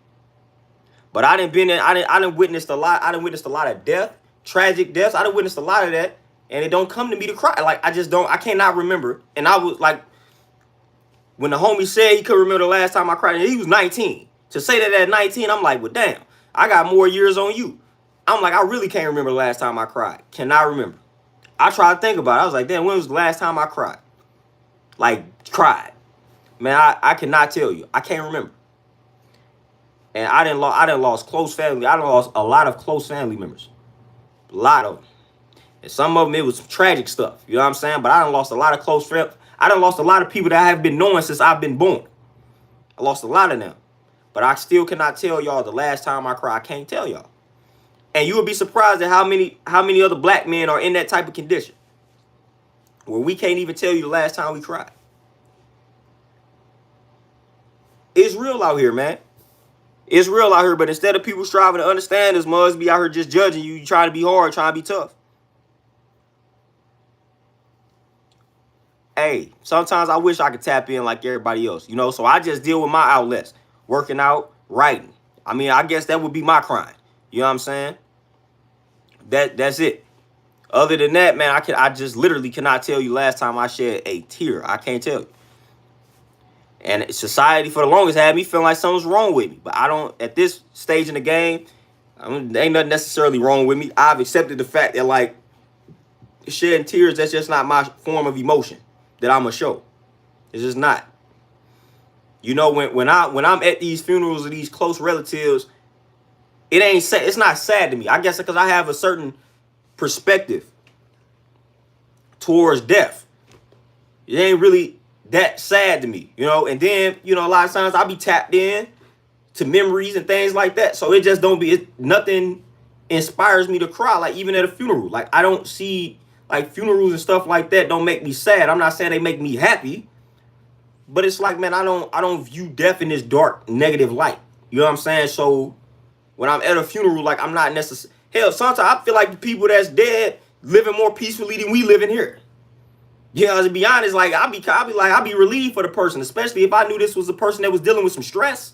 But I didn't been in. I didn't witnessed a lot. I didn't witnessed a lot of death, tragic deaths. I didn't witnessed a lot of that, and it don't come to me to cry. Like I just don't. I cannot remember. And I was like, when the homie said he couldn't remember the last time I cried, and he was 19. To say that at 19, I'm like, well, damn, I got more years on you. I'm like, I really can't remember the last time I cried. Cannot remember. I tried to think about it. I was like, damn, when was the last time I cried? Like, cried. Man, I cannot tell you. I can't remember. And I didn't lost close family. I done lost a lot of close family members. A lot of them. And some of them, it was tragic stuff. You know what I'm saying? But I done lost a lot of close friends. I done lost a lot of people that I have been knowing since I've been born. I lost a lot of them. But I still cannot tell y'all the last time I cried. I can't tell y'all. And you would be surprised at how many other black men are in that type of condition, where we can't even tell you the last time we cried. It's real out here, man. It's real out here, but instead of people striving to understand this, must be out here just judging you. You trying to be hard, trying to be tough. Hey, sometimes I wish I could tap in like everybody else, you know? So I just deal with my outlets, working out, writing. I mean, I guess that would be my crime. You know what I'm saying? That's it. Other than that, man, I just literally cannot tell you last time I shed a tear. I can't tell you. And society for the longest had me feeling like something's wrong with me. But I don't, at this stage in the game, there ain't nothing necessarily wrong with me. I've accepted the fact that, like, shedding tears, that's just not my form of emotion that I'm going to show. It's just not. You know, when I'm at these funerals of these close relatives, it ain't sad. It's not sad to me. I guess because I have a certain perspective towards death. It ain't really that sad to me, you know. And then, you know, a lot of times I be tapped in to memories and things like that. So it just don't be, nothing inspires me to cry, like even at a funeral. Like I don't see, like, funerals and stuff like that don't make me sad. I'm not saying they make me happy, but it's like, man, I don't view death in this dark, negative light. You know what I'm saying? So when I'm at a funeral, like, I'm not necessarily, hell, sometimes I feel like the people that's dead living more peacefully than we living here. Yeah, to be honest, like, I'll be relieved for the person, especially if I knew this was a person that was dealing with some stress.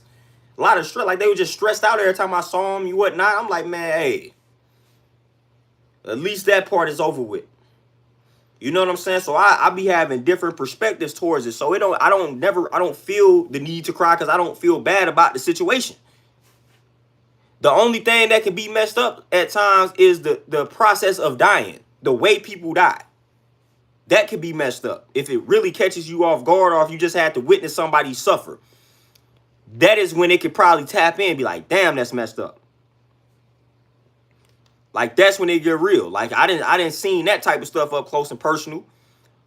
A lot of stress, like they were just stressed out every time I saw them and whatnot. I'm like, man, hey, at least that part is over with. You know what I'm saying? So I be having different perspectives towards it. So I don't feel the need to cry because I don't feel bad about the situation. The only thing that can be messed up at times is the process of dying, the way people die. That could be messed up. If it really catches you off guard, or if you just had to witness somebody suffer, that is when it could probably tap in and be like, damn, that's messed up. Like, that's when it get real. Like, I didn't seen that type of stuff up close and personal.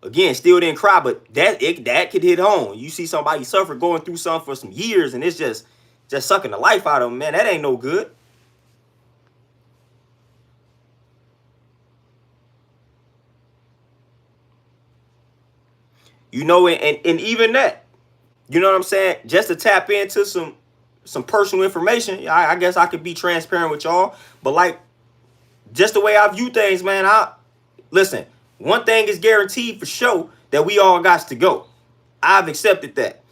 Again, still didn't cry, but that could hit home. You see somebody suffer, going through something for some years, and it's just sucking the life out of them, man. That ain't no good. You know, and even that, you know what I'm saying? Just to tap into some personal information, I guess I could be transparent with y'all. But, like, just the way I view things, man, listen, one thing is guaranteed for sure, that we all got to go. I've accepted that.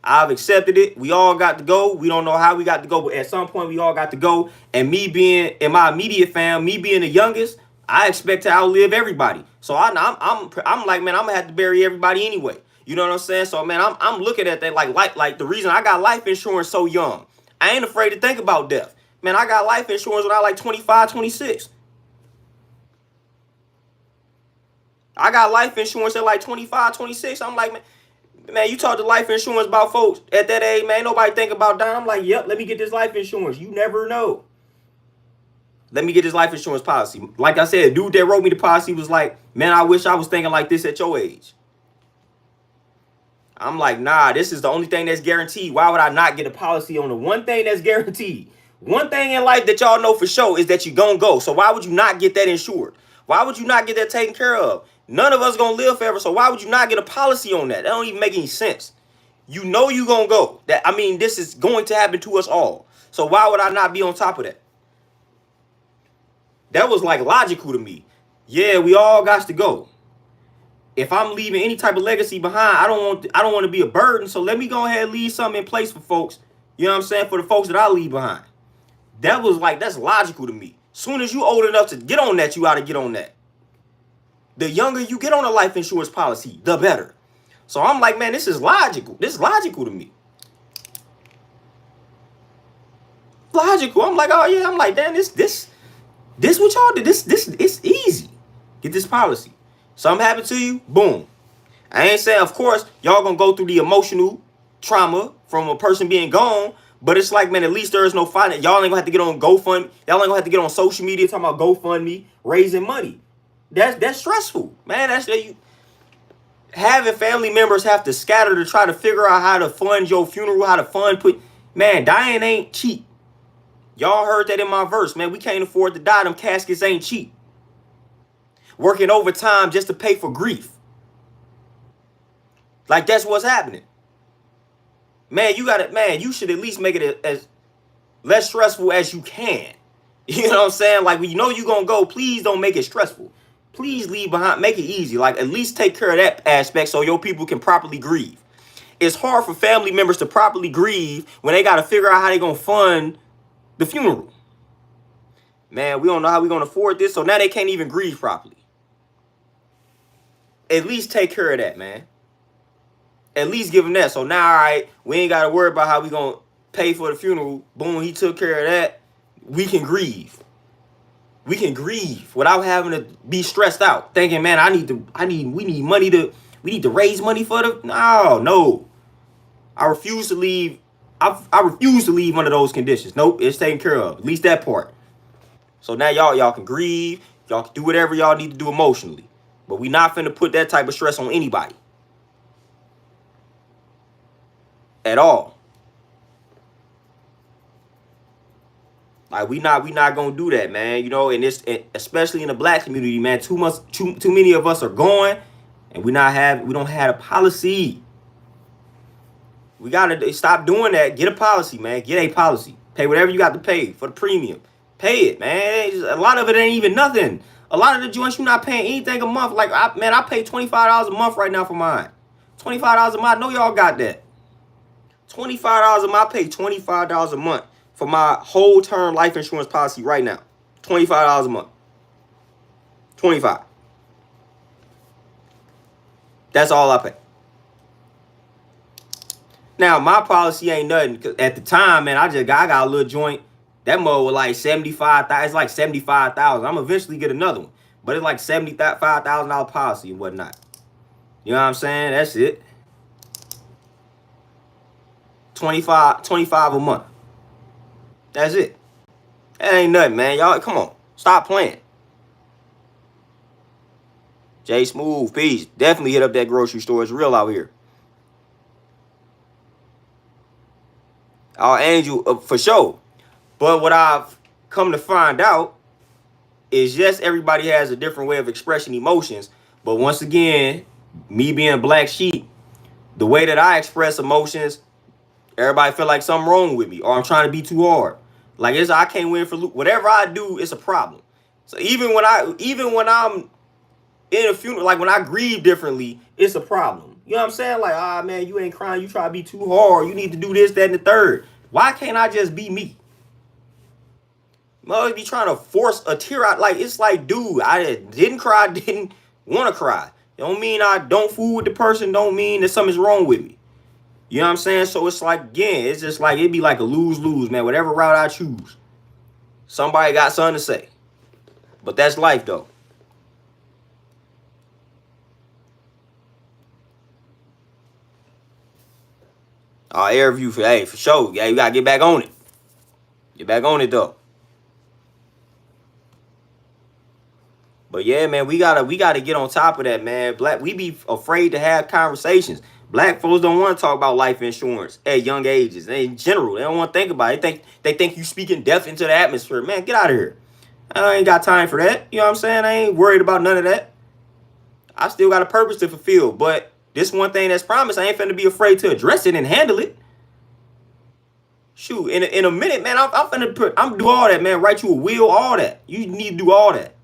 I've accepted it. We all got to go. We don't know how we got to go, but at some point we all got to go. And me being in my immediate fam, me being the youngest, I expect to outlive everybody. So I'm like, man, I'm gonna have to bury everybody anyway. You know what I'm saying? So, man, I'm looking at that like the reason I got life insurance so young. I ain't afraid to think about death. Man, I got life insurance when I was like 25, 26. I got life insurance at like 25, 26. I'm like, man, you talk to life insurance about folks at that age, man, nobody think about dying. I'm like, yep, let me get this life insurance. You never know. Let me get this life insurance policy. Like I said, dude that wrote me the policy was like, man, I wish I was thinking like this at your age. I'm like, nah, this is the only thing that's guaranteed. Why would I not get a policy on the one thing that's guaranteed? One thing in life that y'all know for sure is that you're going to go. So why would you not get that insured? Why would you not get that taken care of? None of us going to live forever. So why would you not get a policy on that? That don't even make any sense. You know you're going to go. This is going to happen to us all. So why would I not be on top of that? That was like logical to me. Yeah, we all got to go. If I'm leaving any type of legacy behind, I don't want to be a burden. So let me go ahead and leave something in place for folks. You know what I'm saying? For the folks that I leave behind. That was like, that's logical to me. Soon as you old enough to get on that, you ought to get on that. The younger you get on a life insurance policy, the better. So I'm like, man, this is logical. This is logical to me. Logical. I'm like, oh yeah. I'm like, damn, this what y'all did. This it's easy. Get this policy. Something happened to you, boom. I ain't saying, of course, y'all gonna go through the emotional trauma from a person being gone, but it's like, man, at least there is no finance. Y'all ain't gonna have to get on GoFundMe. Y'all ain't gonna have to get on social media talking about GoFundMe, raising money. That's stressful, man. That's that you having family members have to scatter to try to figure out how to fund your funeral, how to fund man, dying ain't cheap. Y'all heard that in my verse, man. We can't afford to die. Them caskets ain't cheap. Working overtime just to pay for grief. Like, that's what's happening. Man, you should at least make it as less stressful as you can. You know what I'm saying? Like, when you know you're going to go, please don't make it stressful. Please leave behind, make it easy. Like, at least take care of that aspect so your people can properly grieve. It's hard for family members to properly grieve when they got to figure out how they going to fund the funeral. Man, we don't know how we're going to afford this, so now they can't even grieve properly. At least take care of that, man. At least give them that. So now, all right, we ain't got to worry about how we going to pay for the funeral. Boom, he took care of that. We can grieve. We can grieve without having to be stressed out. Thinking, man, we need money we need to raise money for the, no. I refuse to leave. I refuse to leave under those conditions. Nope, it's taken care of. At least that part. So now y'all can grieve. Y'all can do whatever y'all need to do emotionally. But we not finna put that type of stress on anybody. At all. Like, we not gonna do that, man. You know, and this, especially in the black community, man. Too many of us are going, and we don't have a policy. We gotta stop doing that. Get a policy, man. Get a policy. Pay whatever you got to pay for the premium. Pay it, man. A lot of it ain't even nothing. A lot of the joints you're not paying anything a month. Like, I pay $25 a month right now for mine. $25 a month. I know y'all got that. $25 a month. I pay $25 a month for my whole term life insurance policy right now. $25 a month. 25. That's all I pay. Now, my policy ain't nothing, because at the time, man, I got a little joint. That mode was like $75,000. It's like $75,000. I'm eventually get another one, but it's like $75,000 policy and whatnot. You know what I'm saying? That's it. 25 a month. That's it. That ain't nothing, man. Y'all, come on, stop playing. J Smooth, peace. Definitely hit up that grocery store. It's real out here. Our Angel, for sure. But what I've come to find out is, yes, everybody has a different way of expressing emotions. But once again, me being a black sheep, the way that I express emotions, everybody feel like something wrong with me, or I'm trying to be too hard. Like, I can't win for whatever I do. It's a problem. So even when I'm in a funeral, like when I grieve differently, it's a problem. You know what I'm saying? Like, man, you ain't crying. You try to be too hard. You need to do this, that, and the third. Why can't I just be me? Must be trying to force a tear out. Like, it's like, dude, I didn't cry, didn't want to cry. Don't mean I don't fool with the person. Don't mean that something's wrong with me. You know what I'm saying? So it's like, again, it's just like, it'd be like a lose-lose, man. Whatever route I choose, somebody got something to say. But that's life, though. Air view for sure. Yeah, you gotta get back on it. Get back on it, though. But yeah, man, we gotta get on top of that, man. We be afraid to have conversations. Black folks don't want to talk about life insurance at young ages. In general, they don't want to think about it. They think you speaking death into the atmosphere. Man, get out of here. I ain't got time for that. You know what I'm saying? I ain't worried about none of that. I still got a purpose to fulfill. But this one thing that's promised, I ain't finna be afraid to address it and handle it. Shoot, in a minute, man, I'm do all that, man. Write you a will, all that. You need to do all that.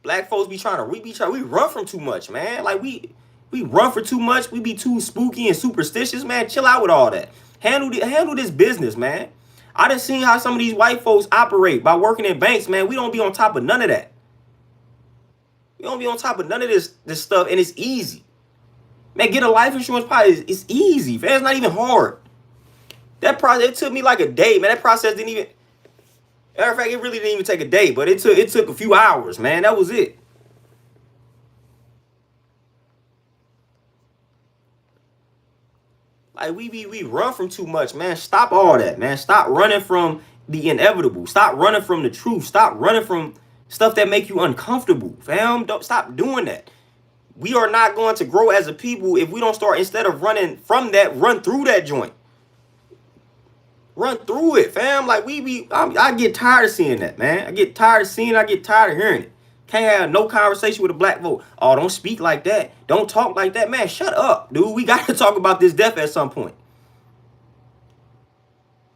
Black folks be trying to, we run from too much, man. Like we run for too much. We be too spooky and superstitious, man. Chill out with all that. Handle this business, man. I done seen how some of these white folks operate by working in banks, man. We don't be on top of none of that. We don't be on top of none of this stuff, and it's easy. Man, get a life insurance policy. It's easy, man. It's not even hard. That process, it took me like a day, man. That process didn't even. Matter of fact, it really didn't even take a day, but it took a few hours, man. That was it. Like we run from too much, man. Stop all that, man. Stop running from the inevitable. Stop running from the truth. Stop running from stuff that make you uncomfortable, fam. Don't stop doing that. We are not going to grow as a people if we don't start, instead of running from that, run through that joint. Run through it, fam. Like I get tired of seeing that, man. I get tired of seeing it. I get tired of hearing it. Can't have no conversation with a black vote. Oh, don't speak like that. Don't talk like that, man. Shut up, dude. We got to talk about this death at some point.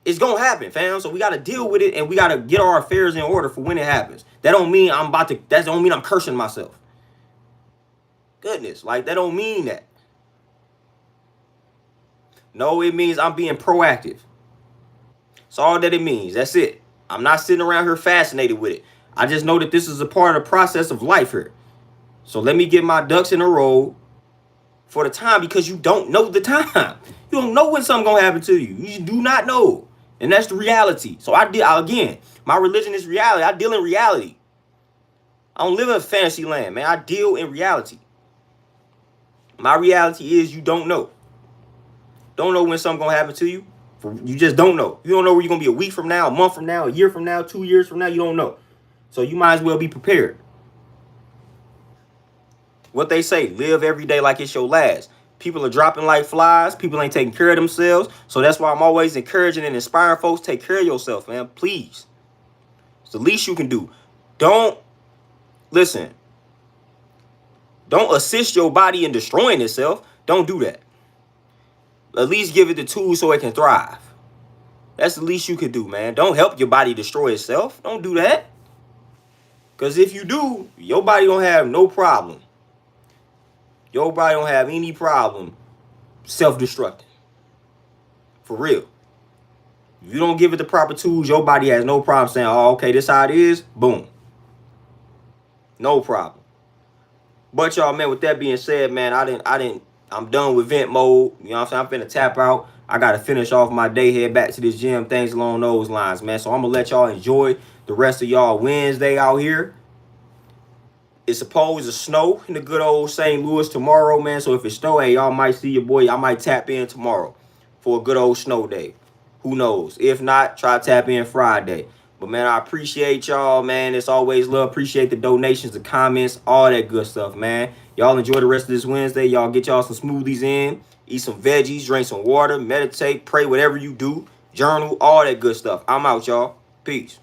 It's gonna happen, fam. So we got to deal with it, and we got to get our affairs in order for when it happens. That don't mean that don't mean I'm cursing myself. Goodness, like that don't mean that. No, it means I'm being proactive. That's all that it means. That's it. I'm not sitting around here fascinated with it. I just know that this is a part of the process of life here. So let me get my ducks in a row for the time, because you don't know the time. You don't know when something's going to happen to you. You do not know. And that's the reality. So again, my religion is reality. I deal in reality. I don't live in fantasy land, man. I deal in reality. My reality is you don't know. Don't know when something's going to happen to you. You just don't know. You don't know where you're going to be a week from now, a month from now, a year from now, 2 years from now. You don't know. So you might as well be prepared. What they say, live every day like it's your last. People are dropping like flies. People ain't taking care of themselves. So that's why I'm always encouraging and inspiring folks, take care of yourself, man. Please. It's the least you can do. Don't assist your body in destroying itself. Don't do that. At least give it the tools so it can thrive. That's the least you can do, man. Don't help your body destroy itself. Don't do that. Because if you do, your body don't have no problem. Your body don't have any problem self-destructing. For real. If you don't give it the proper tools, your body has no problem saying, oh, okay, this how it is. Boom. No problem. But y'all, man, with that being said, man, I'm done with vent mode. You know what I'm saying? I'm finna tap out. I gotta finish off my day, head back to this gym, things along those lines, man. So I'm gonna let y'all enjoy the rest of y'all Wednesday out here. It's supposed to snow in the good old St. Louis tomorrow, man. So if it snow, hey, y'all might see your boy. I might tap in tomorrow for a good old snow day. Who knows? If not, try to tap in Friday. But, man, I appreciate y'all, man. It's always love. Appreciate the donations, the comments, all that good stuff, man. Y'all enjoy the rest of this Wednesday. Y'all get y'all some smoothies in. Eat some veggies. Drink some water. Meditate. Pray. Whatever you do. Journal. All that good stuff. I'm out, y'all. Peace.